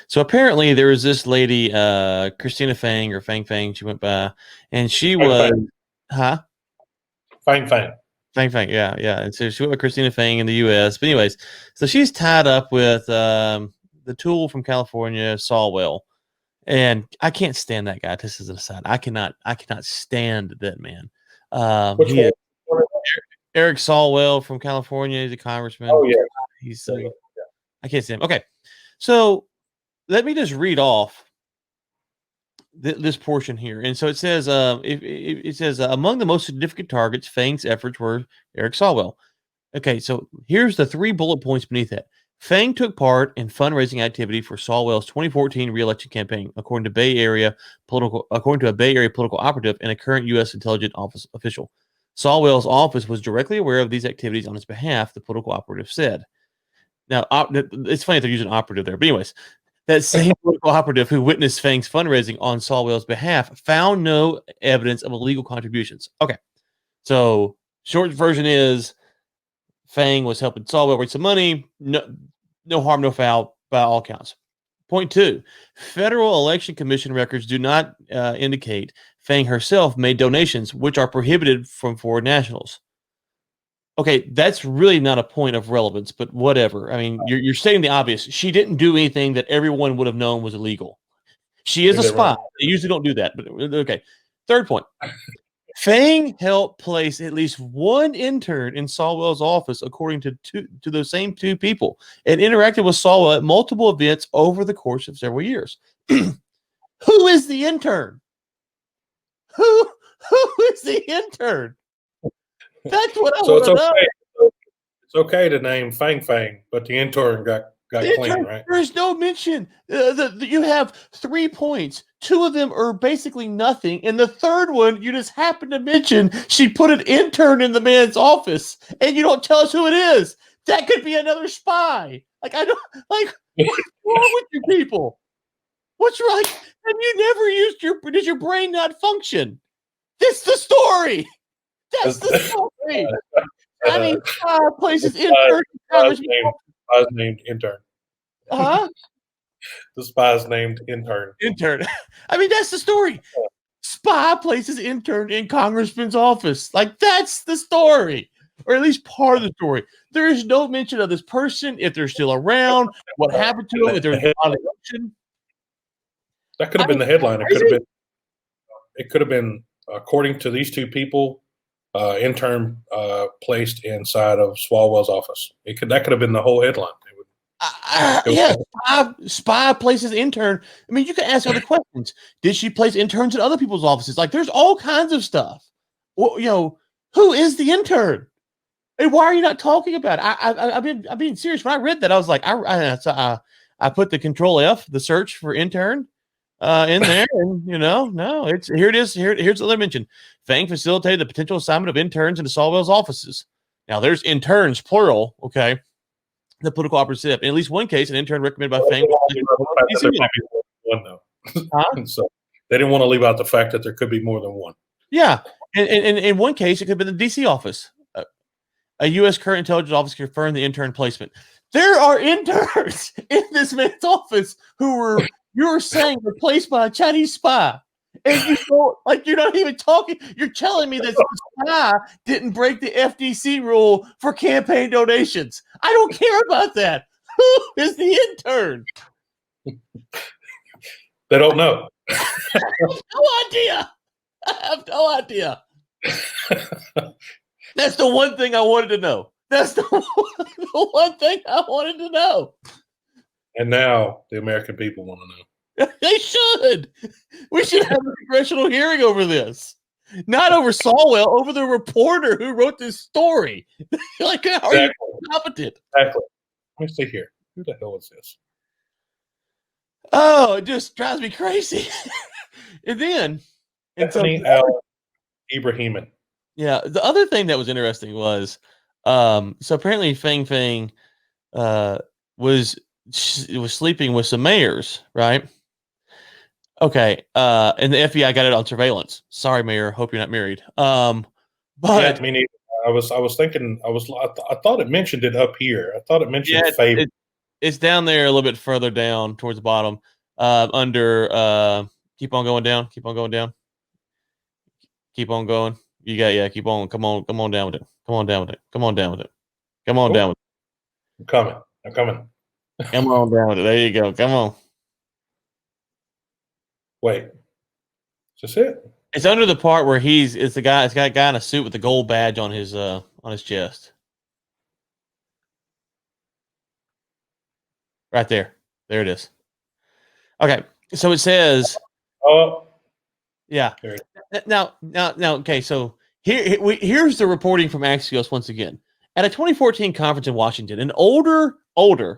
So apparently there was this lady, Christina Fang or Fang Fang, she went by, and she was, Fang Fang. Fang Fang, yeah. And so she went with Christina Fang in the U.S. But anyways, so she's tied up with the tool from California, Solwell, and I can't stand that guy. This is an aside. I cannot stand that man. Eric Solwell from California. He's a congressman. Oh yeah, he's. I can't stand him. Okay, so let me just read off this portion here. And so it says, it says, among the most significant targets, Fang's efforts were Eric Solwell. Okay, so here's the 3 bullet points beneath that. Fang took part in fundraising activity for Solwell's 2014 re-election campaign, according to a Bay Area political operative and a current U.S. intelligence office official. Solwell's office was directly aware of these activities on his behalf, the political operative said. Now, it's funny they're using operative there. But anyways, that same political operative who witnessed Fang's fundraising on Solwell's behalf found no evidence of illegal contributions. Okay, so short version is Fang was helping Solwell raise some money. No harm, no foul by all counts. Point 2, Federal Election Commission records do not indicate Fang herself made donations, which are prohibited from foreign nationals. Okay, that's really not a point of relevance, but whatever. I mean, you're stating the obvious. She didn't do anything that everyone would have known was illegal. She is a spy. They usually don't do that, but okay. Third point. Fang helped place at least one intern in Sawwell's office, according to those same two people, and interacted with Sawwell at multiple events over the course of several years. Who is the intern? Who is the intern? That's what I want to know. It's okay to name Fang Fang, but the intern got clean, right? There's no mention. You have 3 points. 2 of them are basically nothing, and the third one you just happen to mention. She put an intern in the man's office, and you don't tell us who it is. That could be another spy. Like I don't like. What's wrong with you people? What's wrong? Have you never used Did your brain not function? That's the story. That's the story. I mean, places intern. Spy's named intern. Huh? The spy's named intern. Intern. I mean, that's the story. Spy places intern in congressman's office. Like, that's the story. Or at least part of the story. There is no mention of this person, if they're still around, what happened to them, if there's an election. That could have been the headline. It could have been, according to these two people, intern placed inside of Swalwell's office. That could have been the whole headline. Spy places intern. I mean, you can ask other questions. Did she place interns in other people's offices? Like, there's all kinds of stuff. Well, who is the intern? And why are you not talking about it? I'm being serious. When I read that, I was like, I put the Control F, the search for intern, in there, and no, it's here. It is here's what they mentioned. Fang facilitated the potential assignment of interns into Sawwell's offices. Now, there's interns plural. Okay. The political operative. In at least one case, an intern recommended by Fang. So they didn't want to leave out the fact that there could be more than one. Yeah. And in one case, it could be the D.C. office. A U.S. current intelligence office confirmed the intern placement. There are interns in this man's office who you're saying were placed by a Chinese spy. And you're not even talking. You're telling me that the spy didn't break the FDC rule for campaign donations. I don't care about that. Who is the intern? They don't know. No idea. I have no idea. That's the one thing I wanted to know. That's the one thing I wanted to know. And now the American people want to know. They should. We should have a congressional hearing over this. Not over Sawwell, over the reporter who wrote this story. Like, how are you competent? Exactly. Let me see here. Who the hell is this? Oh, it just drives me crazy. And then Anthony Al Ibrahiman. Yeah, the other thing that was interesting was so apparently Fang was sleeping with some mayors, right? Okay, and the FBI got it on surveillance. Sorry, Mayor. Hope you're not married. But yeah, me neither. I was thinking. I thought it mentioned it up here. I thought it mentioned favor. It's down there a little bit further down towards the bottom. Under keep on going down. Keep on going down. Keep on going. You got keep on. Come on down with it. Come on down with it. Come on down with it. Come on down with it. I'm coming. Come on down with it. There you go. Come on. Wait. Is this it? It's under the part where it's the guy. It's got a guy in a suit with the gold badge on his chest. Right there. There it is. Okay. So it says. Oh. Yeah. Now. Okay. So here's the reporting from Axios once again. At a 2014 conference in Washington, an older,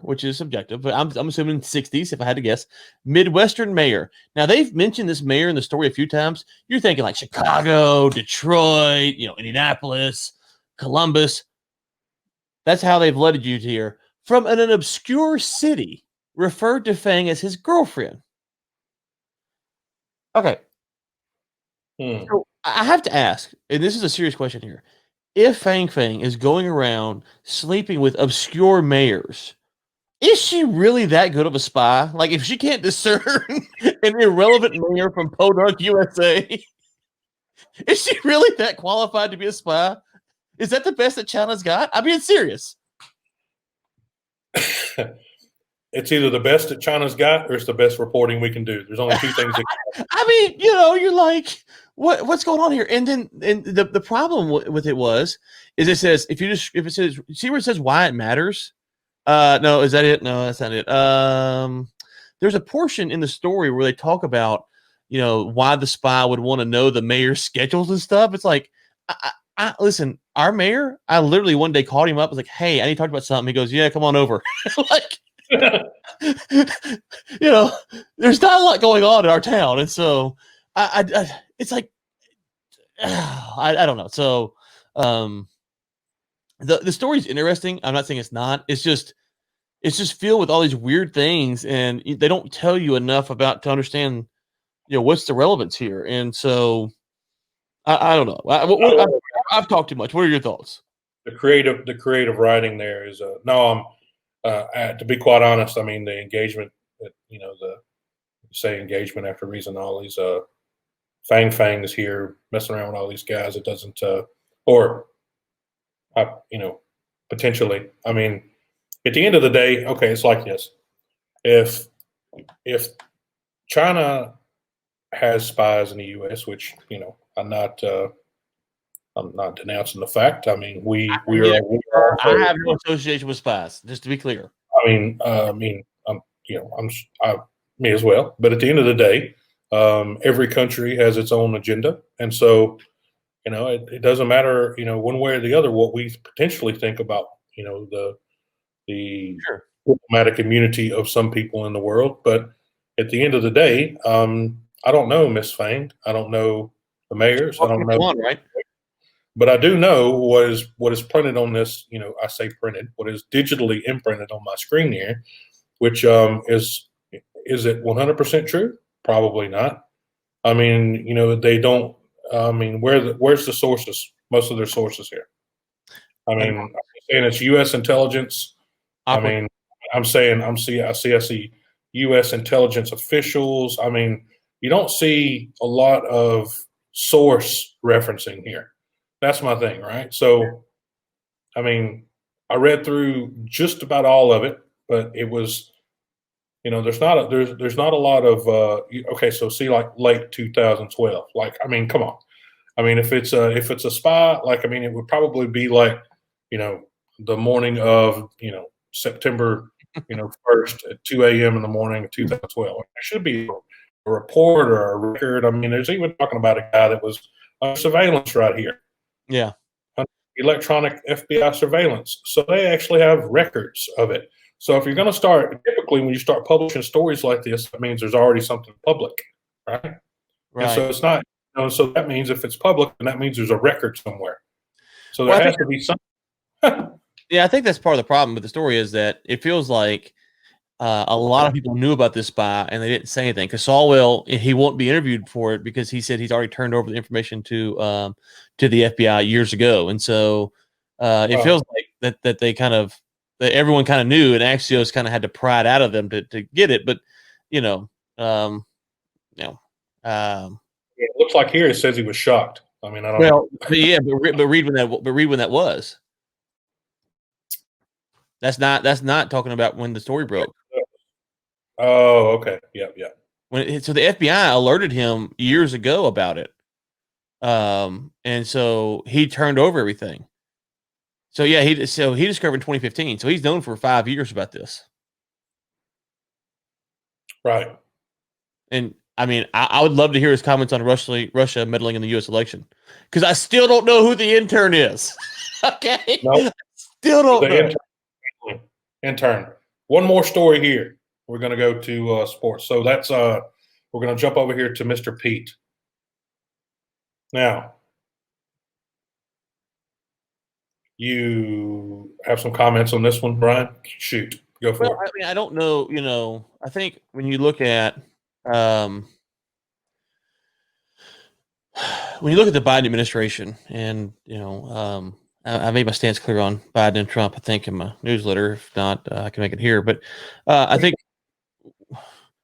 which is subjective, but I'm assuming 60s if I had to guess, Midwestern mayor. Now, they've mentioned this mayor in the story a few times. You're thinking like Chicago, Detroit, Indianapolis, Columbus. That's how they've led you to here. From an obscure city referred to Fang as his girlfriend. Okay. So I have to ask, and this is a serious question here. If Fang is going around sleeping with obscure mayors, is she really that good of a spy? Like, if she can't discern an irrelevant mayor from Podunk, USA, is she really that qualified to be a spy? Is that the best that China's got? I'm being serious. It's either the best that China's got or it's the best reporting we can do. There's only two things. I mean, you're like, what's going on here? And then the problem with it is it says if it says, see where it says why it matters. No, is that it? No, that's not it. There's a portion in the story where they talk about why the spy would want to know the mayor's schedules and stuff. It's like, I listen, our mayor, I literally one day called him up. I was like, hey, I need to talk about something. He goes, yeah, come on over. Like, there's not a lot going on in our town. And so it's like, I don't know. So, the story's interesting. I'm not saying it's not, it's just filled with all these weird things, and they don't tell you enough to understand, what's the relevance here. And so I don't know. I've talked too much. What are your thoughts? The creative writing there is no. To be quite honest, I mean the engagement. Say engagement after reason all these fangs here messing around with all these guys. It doesn't potentially. I mean, at the end of the day, okay, it's like this: if China has spies in the U.S., which I'm not denouncing the fact. I mean, we are. I have no association with spies. Just to be clear. I me as well. But at the end of the day, every country has its own agenda, and so it doesn't matter one way or the other what we potentially think about the Sure. diplomatic immunity of some people in the world. But at the end of the day, I don't know Miss Fang. I don't know the mayors. I don't know. Right. But I do know what is printed on this. I say printed. What is digitally imprinted on my screen here, which is it 100% true? Probably not. I mean, they don't. I mean, where's the sources? Most of their sources here. I mean, I'm saying it's U.S. intelligence. I mean, I see U.S. intelligence officials. I mean, you don't see a lot of source referencing here. That's my thing, right? So, I mean, I read through just about all of it, but it was, there's not a lot of okay. So see, like late 2012. Like, I mean, come on. I mean, if it's a spy, like, I mean, it would probably be like, the morning of September 1st at 2 a.m. in the morning of 2012. It should be a report or a record. I mean, there's even talking about a guy that was on surveillance right here. Yeah. Electronic FBI surveillance. So they actually have records of it. So if you're going to start, typically when you start publishing stories like this, that means there's already something public, right? And so it's not, so that means if it's public, then that means there's a record somewhere. So there has to be something. Yeah, I think that's part of the problem with the story is that it feels like a lot of people knew about this spy and they didn't say anything. Because Saul he won't be interviewed for it because he said he's already turned over the information to the FBI years ago, and so it feels like that they kind of that everyone kind of knew, and Axios kind of had to pry it out of them to get it. But it looks like here it says he was shocked. I mean, I don't know. But read when that was. That's not talking about when the story broke. Oh, okay. Yeah. So the FBI alerted him years ago about it. And so he turned over everything. So yeah, he discovered in 2015. So he's known for 5 years about this. Right. And I mean, I would love to hear his comments on Russia meddling in the U.S. election, because I still don't know who the intern is. Okay. No. Still don't know. Intern. One more story here. We're going to go to sports. So that's we're going to jump over here to Mr. Pete. Now, you have some comments on this one, Brian? Shoot, go for it. I mean, I don't know. I think when you look at the Biden administration, and I made my stance clear on Biden and Trump, I think, in my newsletter. If not, I can make it here. But I think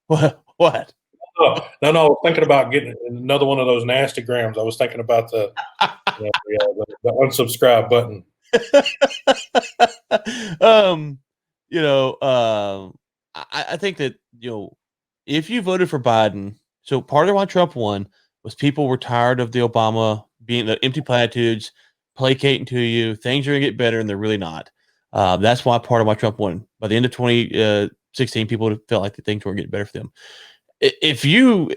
what? No, I was thinking about getting another one of those nasty grams. I was thinking about the unsubscribe button. You know, I think that, you know, if you voted for Biden, so part of why Trump won was people were tired of the Obama being the empty platitudes, placating to you, things are gonna get better, and they're really not. That's why part of why Trump won. By the end of 2016, people felt like the things were getting better for them. If you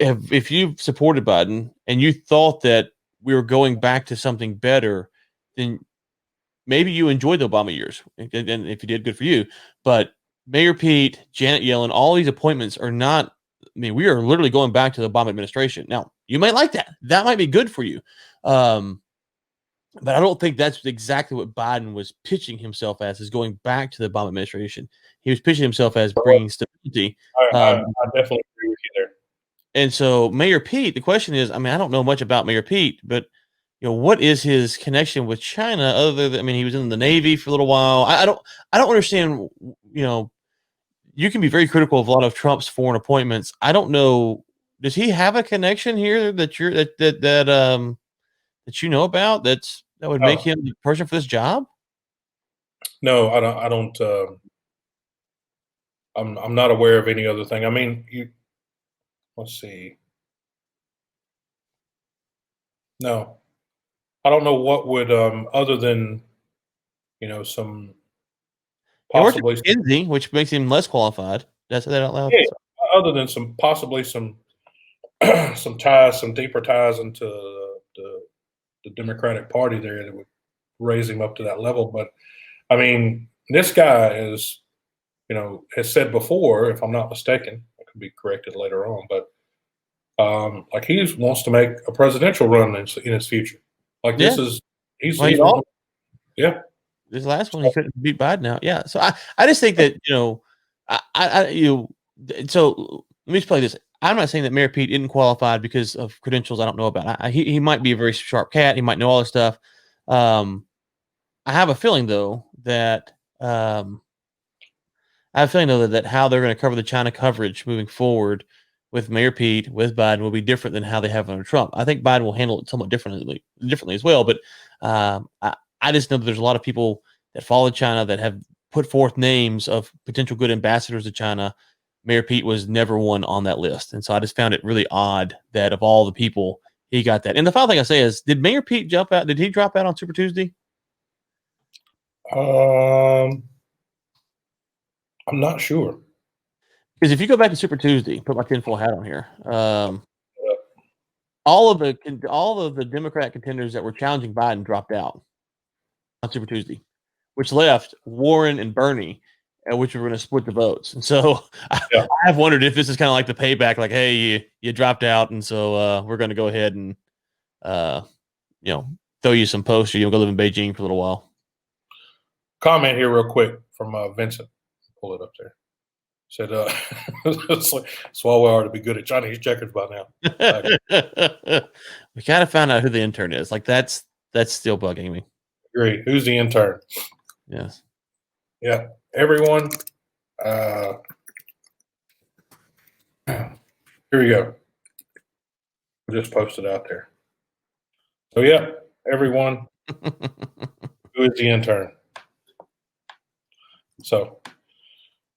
supported Biden and you thought that we were going back to something better, then maybe you enjoyed the Obama years, and if you did, good for you. But Mayor Pete, Janet Yellen, all these appointments are not. I mean, we are literally going back to the Obama administration. Now, you might like that. That might be good for you. But I don't think that's exactly what Biden was pitching himself as, is going back to the Obama administration. He was pitching himself as bringing stability. I definitely agree with you there. And so Mayor Pete, the question is, I mean, I don't know much about Mayor Pete, but you know, what is his connection with China other than, I mean, he was in the Navy for a little while. I don't understand, you know, you can be very critical of a lot of Trump's foreign appointments. I don't know, does he have a connection here that that you know about that would make him the person for this job? No, I don't. I'm not aware of any other thing. I mean, let's see. No, I don't know what would other than some possibly McKinsey, which makes him less qualified. Did I say that out loud? Yeah, other than some possibly some ties, some deeper ties into the Democratic Party there that would raise him up to that level. But I mean, this guy is, has said before, if I'm not mistaken, I could be corrected later on, but like he wants to make a presidential run in his future. Like this is he's yeah. This last one he couldn't beat Biden out. Yeah. So I just think that, so let me just play this. I'm not saying that Mayor Pete isn't qualified because of credentials I don't know about. He might be a very sharp cat. He might know all this stuff. I have a feeling though that that how they're going to cover the China coverage moving forward with Mayor Pete, with Biden, will be different than how they have under Trump. I think Biden will handle it somewhat differently as well. But I just know that there's a lot of people that follow China that have put forth names of potential good ambassadors to China. Mayor Pete was never one on that list. And so I just found it really odd that of all the people, he got that. And the final thing I say is, did Mayor Pete jump out? Did he drop out on Super Tuesday? I'm not sure. Because if you go back to Super Tuesday, put my tinfoil hat on here. All of the Democrat contenders that were challenging Biden dropped out on Super Tuesday, which left Warren and Bernie, which were going to split the votes. And so I've wondered if this is kind of like the payback, like, hey, you dropped out, and so we're going to go ahead and throw you some posts, or you'll go live in Beijing for a little while. Comment here real quick from Vincent. Pull it up there. Said, swallow hard to be good at Chinese checkers by now. We kind of found out who the intern is. Like that's still bugging me. Agree. Who's the intern? Yes. Yeah. Everyone. Here we go. We'll just post it out there. So yeah, everyone. Who is the intern? So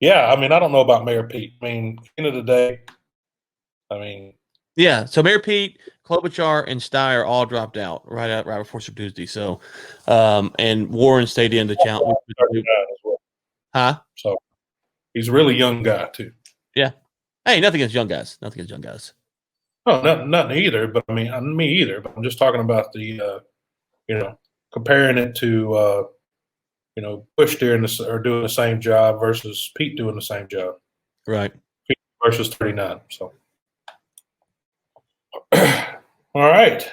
yeah, I mean, I don't know about Mayor Pete. I mean, end of the day, yeah. So Mayor Pete, Klobuchar, and Steyer all dropped out right before Super Tuesday. So, and Warren stayed in the challenge. Huh? So he's a really young guy too. Yeah. Hey, nothing against young guys. No, nothing either. But I mean, me either. But I'm just talking about the, comparing it to. Bush doing the same job versus Pete doing the same job. Right. Pete versus 39. So, all right.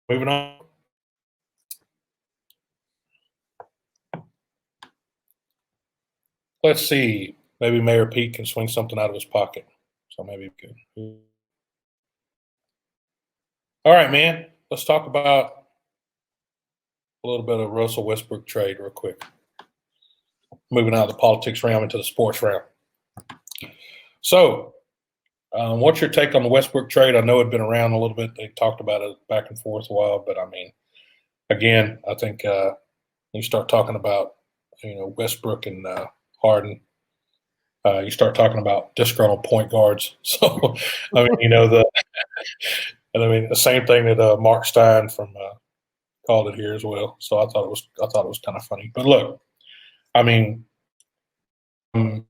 Moving on. Let's see. Maybe Mayor Pete can swing something out of his pocket. So maybe we can. All right, man. Let's talk about a little bit of Russell Westbrook trade real quick. Moving out of the politics realm into the sports realm. So, what's your take on the Westbrook trade? I know it'd been around a little bit. They talked about it back and forth a while, but I mean, again, I think you start talking about Westbrook and Harden. You start talking about disgruntled point guards. So, I mean, the same thing that Mark Stein from called it here as well. So I thought it was kind of funny. But look, I mean, um,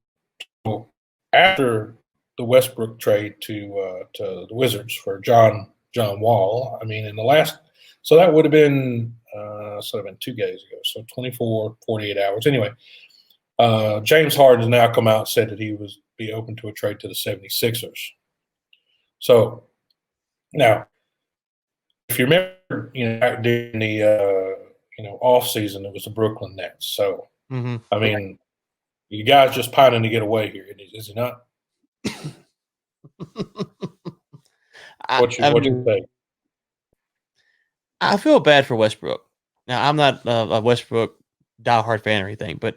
after the Westbrook trade to the Wizards for John Wall, I mean, in the last, so that would have been 2 days ago, so 24, 48 hours. Anyway, James Harden has now come out and said that he would be open to a trade to the 76ers. So now, if you remember, back during the off season, it was the Brooklyn Nets. So I mean, you guys just pining to get away here, is he not? What you think? I feel bad for Westbrook. Now, I'm not a Westbrook diehard fan or anything, but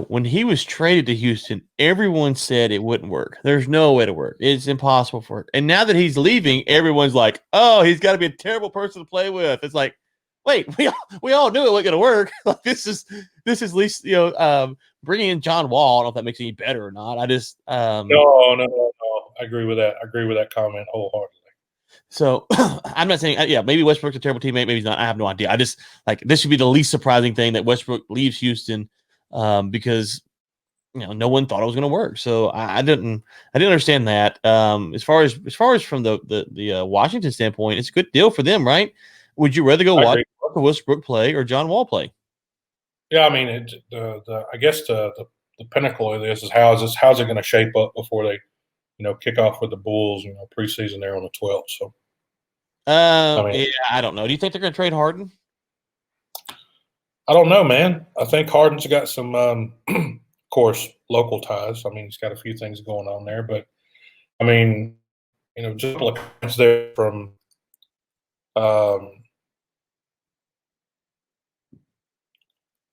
when he was traded to Houston, everyone said it wouldn't work. There's no way to work. It's impossible for it. And now that he's leaving, everyone's like, "Oh, he's got to be a terrible person to play with." It's like, wait, we all knew it wasn't going to work. Like this is at least bringing in John Wall. I don't know if that makes it any better or not. I just No. I agree with that. I agree with that comment wholeheartedly. So I'm not saying, maybe Westbrook's a terrible teammate. Maybe he's not. I have no idea. I just this should be the least surprising thing that Westbrook leaves Houston because no one thought it was going to work. So I didn't understand that. As far as from the Washington standpoint, it's a good deal for them, right? Would you rather go watch Westbrook play or John Wall play? Yeah, I mean, I guess the pinnacle of this is how's it going to shape up before they kick off with the Bulls, preseason there on the 12th. So, I don't know. Do you think they're going to trade Harden? I don't know, man. I think Harden's got some, of course, local ties. I mean, he's got a few things going on there, but I mean, just look there from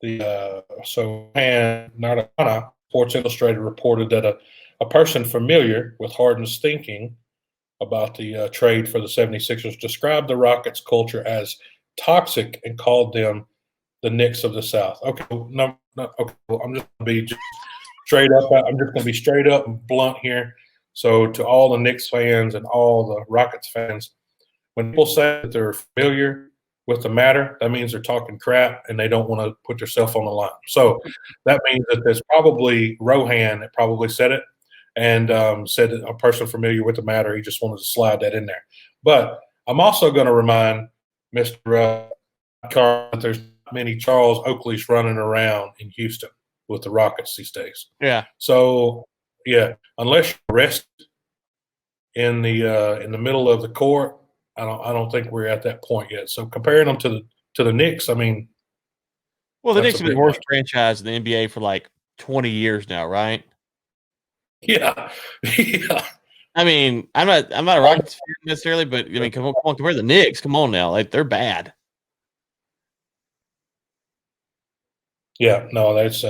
Nardana, Sports Illustrated reported that a person familiar with Harden's thinking about the trade for the 76ers described the Rockets' culture as toxic and called them the Knicks of the South. Okay, okay. Well, I'm just going to be straight up. I'm just going to be straight up and blunt here. So, to all the Knicks fans and all the Rockets fans, when people say that they're familiar with the matter, that means they're talking crap and they don't want to put themselves on the line. So, that means that there's probably Rohan that probably said it and said that a person familiar with the matter, he just wanted to slide that in there. But I'm also going to remind Mr. Carr that there's not many Charles Oakleys running around in Houston with the Rockets these days. Yeah. So, yeah, unless you're arrested in the middle of the court, I don't think we're at that point yet. So comparing them to the Knicks, I mean, well, the Knicks have been the worst franchise in the NBA for like 20 years now, right? Yeah. I mean, I'm not a Rockets fan necessarily, but I mean, come on, compare the Knicks. Come on now, like they're bad. Yeah, no, that's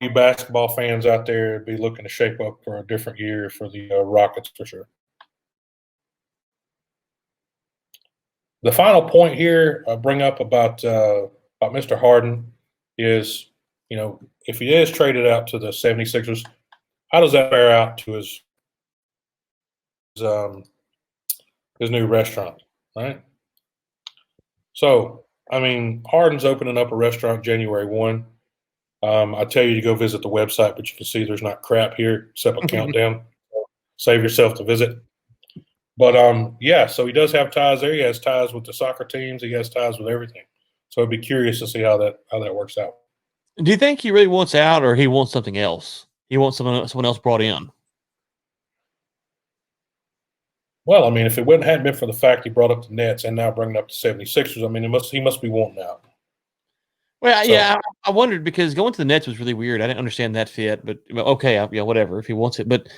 you basketball fans out there be looking to shape up for a different year for the Rockets for sure. The final point here I bring up about Mr. Harden is, if he is traded out to the 76ers, how does that bear out to his new restaurant, right? So, I mean, Harden's opening up a restaurant January 1. I tell you to go visit the website, but you can see there's not crap here except a countdown. Save yourself to visit. But so he does have ties there. He has ties with the soccer teams. He has ties with everything. So I'd be curious to see how that works out. Do you think he really wants out, or he wants something else? He wants someone else brought in. Well, I mean, if it hadn't been for the fact he brought up the Nets and now bringing up the 76ers, I mean, he must be wanting out. Well, so, yeah, I wondered because going to the Nets was really weird. I didn't understand that fit, but okay, whatever if he wants it. But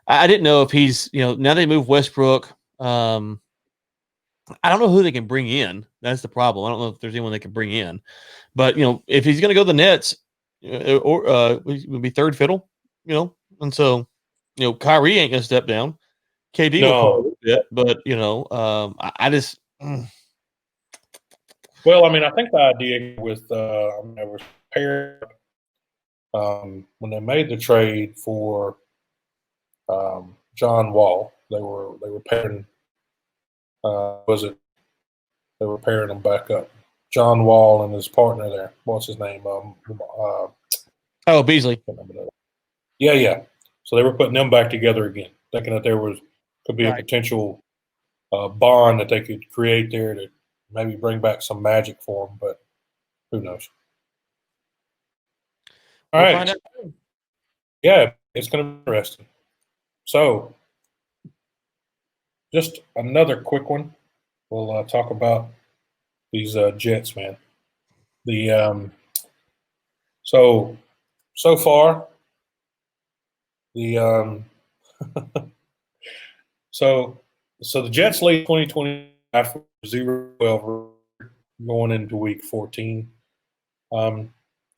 I didn't know if he's, now they move Westbrook. I don't know who they can bring in. That's the problem. I don't know if there's anyone they can bring in. But if he's going to go to the Nets, would be third fiddle, and so Kyrie ain't gonna step down. KD will play a little bit, but I just Well, I mean, I think the idea with they were paired when they made the trade for John Wall. They were pairing. They were pairing them back up. John Wall and his partner there. What's his name? Beasley. Yeah. So they were putting them back together again, thinking that could be a potential bond that they could create there to maybe bring back some magic for them, but who knows? All right. Yeah, it's going to be interesting. So, just another quick one. We'll talk about these Jets, man. So far, the so the Jets lead 2020 after 0-12 going into week 14. They're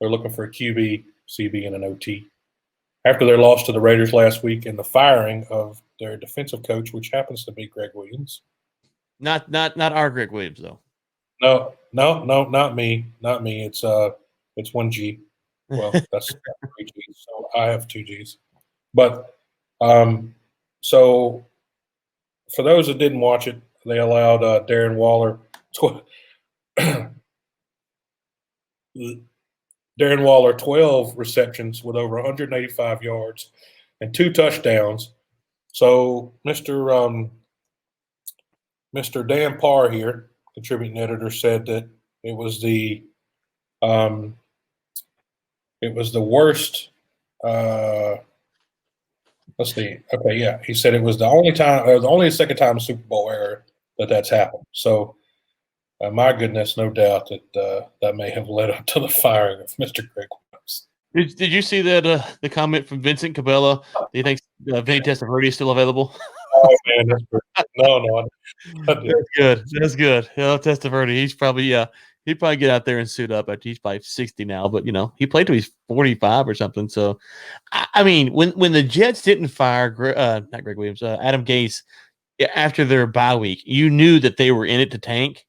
looking for a QB, CB, and an OT. After their loss to the Raiders last week and the firing of their defensive coach, which happens to be Greg Williams. Not our Greg Williams though. No, not me. Not me. It's 1G. Well, that's 3 G's. So I have 2 G's. But so for those that didn't watch it, they allowed Darren Waller 12 receptions with over 185 yards and 2 touchdowns. So Mr. Dan Parr here, contributing editor, said that it was the worst. Let's see. Okay, yeah, he said it was the only second time in Super Bowl era that's happened. So, my goodness, no doubt that may have led up to the firing of Mr. Greg Williams. Did you see that the comment from Vincent Cabela? Do you think Vinny Testaverde is still available? Oh man, that's great. No, that's good. That's good. Testaverde, he'd probably get out there and suit up after he's probably 60 now, but he played till he's 45 or something. So, I mean, when the Jets didn't fire not Greg Williams, Adam Gase after their bye week, you knew that they were in it to tank,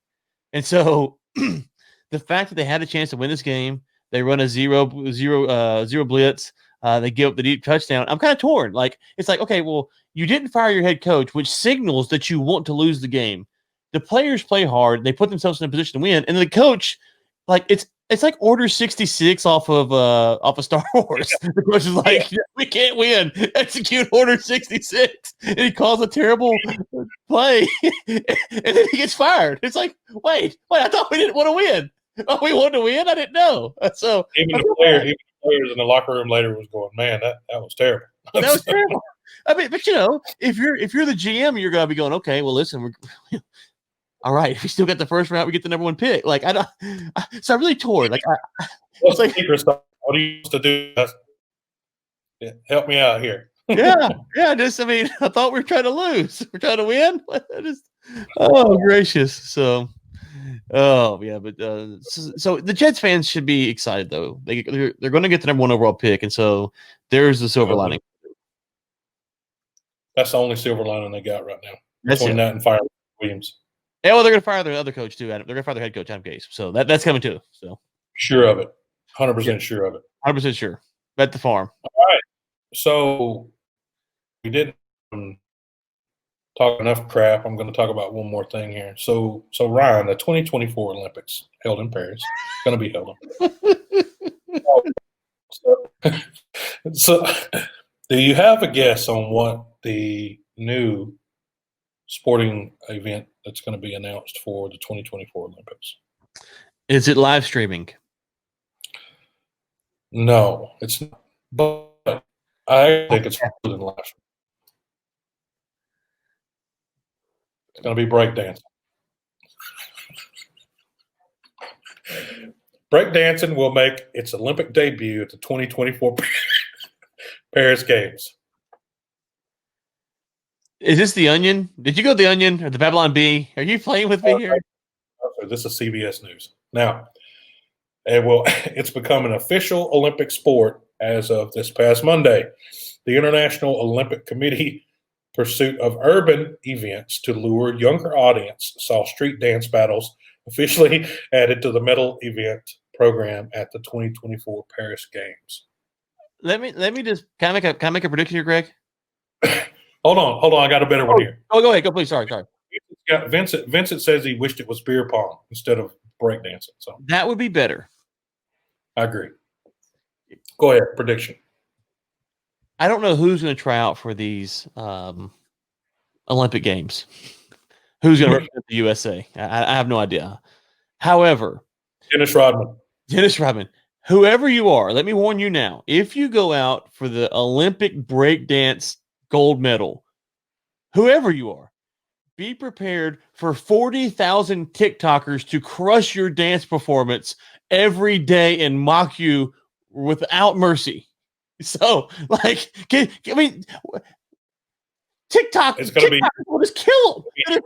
and so the fact that they had a chance to win this game, they run a zero blitz. They give up the deep touchdown. I'm kind of torn. Like, it's like, okay, well, you didn't fire your head coach, which signals that you want to lose the game. The players play hard. They put themselves in a position to win. And the coach, like, it's like Order 66 off of Star Wars. The coach is like, we can't win. Execute Order 66. And he calls a terrible play. And then he gets fired. It's like, wait, I thought we didn't want to win. Oh, we wanted to win? I didn't know. So even the players in the locker room later was going, man, that was terrible. That was terrible. I mean, but if you're the GM, you're gonna be going, okay, well, listen, all right. If we still get the first round, we get the number 1 pick. Like, so I'm really torn. Like, what's like, what do you used to do? Help me out here. yeah. I thought we were trying to lose. We're trying to win. Oh gracious. So. Oh yeah, but so the Jets fans should be excited though. They're going to get the number 1 overall pick, and so there's the silver lining. That's the only silver lining they got right now. Between that and firing Williams. Yeah, well, they're going to fire their other coach too, Adam. They're going to fire their head coach, Adam Gase. So that's coming too. So sure of it, 100% sure of it. 100% sure. Bet the farm. All right. So we didn't talk enough crap. I'm going to talk about one more thing here. So Ryan, the 2024 Olympics held in Paris, going to be held in. So, do you have a guess on what the new sporting event that's going to be announced for the 2024 Olympics? Is it live streaming? No, it's not. But I think it's more than live streaming. It's going to be breakdancing. Breakdancing will make its Olympic debut at the 2024 Paris Games. Is this The Onion? Did you go to The Onion or the Babylon Bee? Are you playing with me here? This is CBS News. Now, It's become an official Olympic sport as of this past Monday. The International Olympic Committee pursuit of urban events to lure younger audience saw street dance battles officially added to the medal event program at the 2024 Paris Games. Let me just can I make a prediction here, Greg? Hold on. I got a better one here. Oh, go ahead. Go, please. Sorry. Yeah, Vincent says he wished it was beer pong instead of breakdancing. So that would be better. I agree. Go ahead. Prediction. I don't know who's going to try out for these Olympic Games. Who's going to represent the USA? I have no idea. However, Dennis Rodman. Whoever you are, let me warn you now. If you go out for the Olympic breakdance gold medal, whoever you are, be prepared for 40,000 TikTokers to crush your dance performance every day and mock you without mercy. So, like, TikTok will just kill them. It's going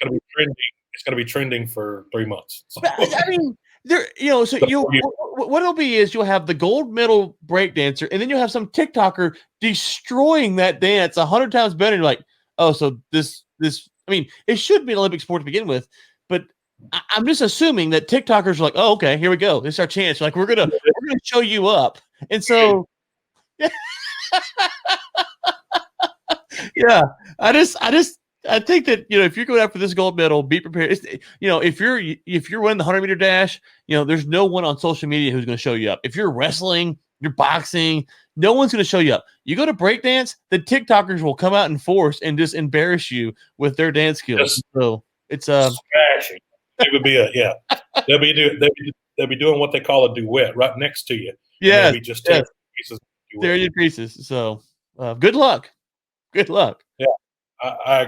to be trending. It's going to be trending for 3 months. So. I mean, what it'll be is you'll have the gold medal breakdancer, and then you'll have some TikToker destroying that dance 100 times better. And you're like, oh, so this. I mean, it should be an Olympic sport to begin with, but I'm just assuming that TikTokers are like, oh, okay, here we go. This is our chance. Like, we're gonna show you up, and so. Yeah, I think that if you're going after this gold medal, be prepared. If you're running the 100-meter dash, there's no one on social media who's going to show you up. If you're wrestling, you're boxing, no one's going to show you up. You go to breakdance, the TikTokers will come out in force and just embarrass you with their dance skills. So it's smashing. It would be they'll be doing what they call a duet right next to you. Yeah, just tear your pieces. So good luck. Good luck. Yeah, I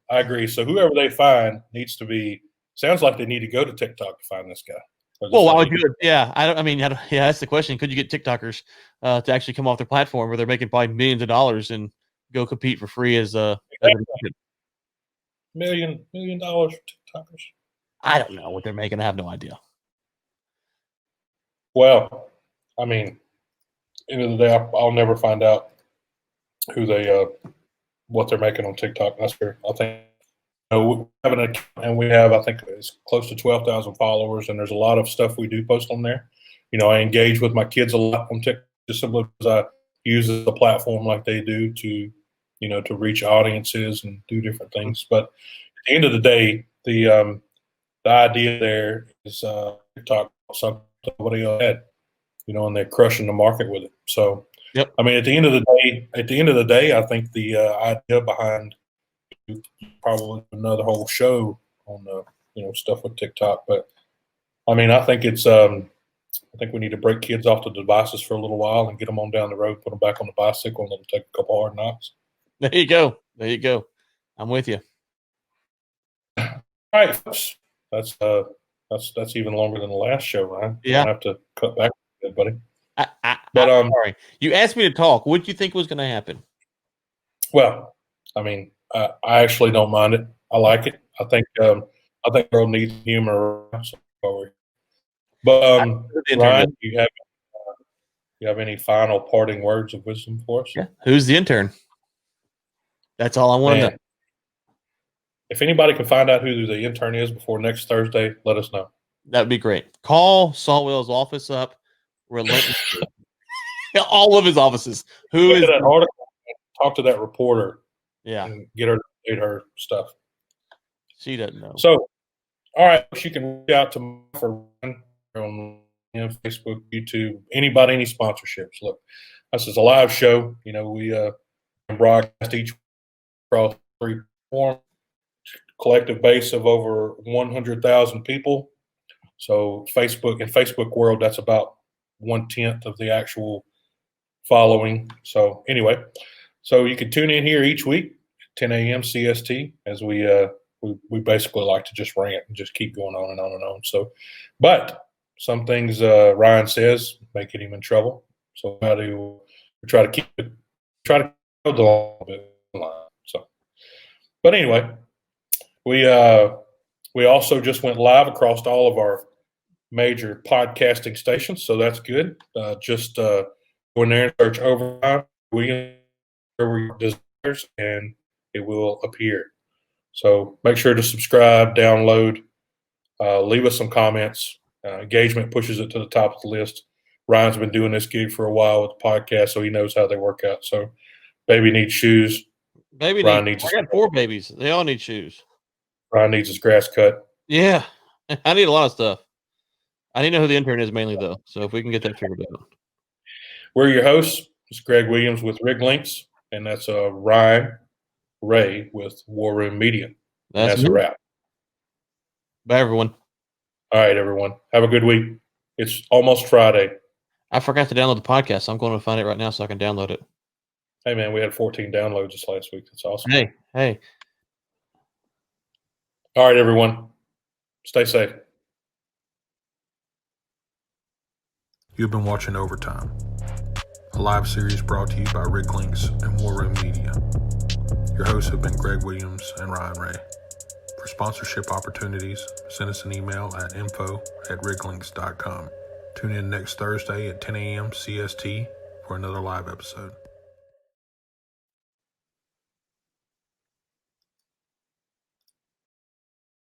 agree. So whoever they find needs to be. Sounds like they need to go to TikTok to find this guy. Well, why would you? Yeah, that's the question. Could you get TikTokers to actually come off their platform where they're making probably millions of dollars and go compete for free as $1 million for TikTokers? I don't know what they're making. I have no idea. Well, I mean, end of the day, I'll never find out who they what they're making on TikTok. That's fair. I think we have an account, and we have, I think, it's close to 12,000 followers, and there's a lot of stuff we do post on there. I engage with my kids a lot on TikTok just simply because I use the platform like they do to, to reach audiences and do different things. But at the end of the day, the idea there is TikTok something nobody else had, and they're crushing the market with it. So. Yep. I mean, at the end of the day, I think the idea behind probably another whole show on the stuff with TikTok. But I mean, I think it's I think we need to break kids off the devices for a little while and get them on down the road, put them back on the bicycle, and let them take a couple hard knocks. There you go. I'm with you. All right, folks. That's even longer than the last show, Ryan. Yeah. I have to cut back a bit, buddy. But sorry, you asked me to talk. What do you think was going to happen? Well, I mean, I actually don't mind it. I like it. I think the world needs humor. But Ryan, you have any final parting words of wisdom for us? Yeah. Who's the intern? That's all I want to know. If anybody can find out who the intern is before next Thursday, let us know. That'd be great. Call Saltwell's office up. Relentlessly. All of his offices. Who is that article? Talk to that reporter. Yeah. And get her to update her stuff. She doesn't know. So, all right, she can reach out to me for on Facebook, YouTube, anybody, any sponsorships. Look, this is a live show. We broadcast each across 3 platforms, collective base of over 100,000 people. So Facebook world, that's about 1/10 of the actual following. So anyway, you can tune in here each week at 10 a.m. CST as we basically like to just rant and just keep going on and on and on. So, but some things Ryan says make him in trouble. So we try to go the long bit line. So, but anyway, we also just went live across all of our major podcasting stations, so that's good. Just go in there and search Overtime Williams wherever your desires, and it will appear. So make sure to subscribe, download, leave us some comments. Engagement pushes it to the top of the list. Ryan's been doing this gig for a while with the podcast, so he knows how they work out. So baby needs shoes. I got 4 babies. They all need shoes. Ryan needs his grass cut. Yeah. I need a lot of stuff. I need to know who the intern is mainly, though. So if we can get that figured out. We're your hosts. It's Greg Williams with Lynx, and that's Ryan Ray with War Room Media. That's a wrap. Bye, everyone. All right, everyone. Have a good week. It's almost Friday. I forgot to download the podcast, so I'm going to find it right now so I can download it. Hey, man, we had 14 downloads this last week. That's awesome. Hey. All right, everyone. Stay safe. You've been watching Overtime, a live series brought to you by Lynx and War Room Media. Your hosts have been Greg Williams and Ryan Ray. For sponsorship opportunities, send us an email at info@riglynx.com. Tune in next Thursday at 10 a.m. CST for another live episode.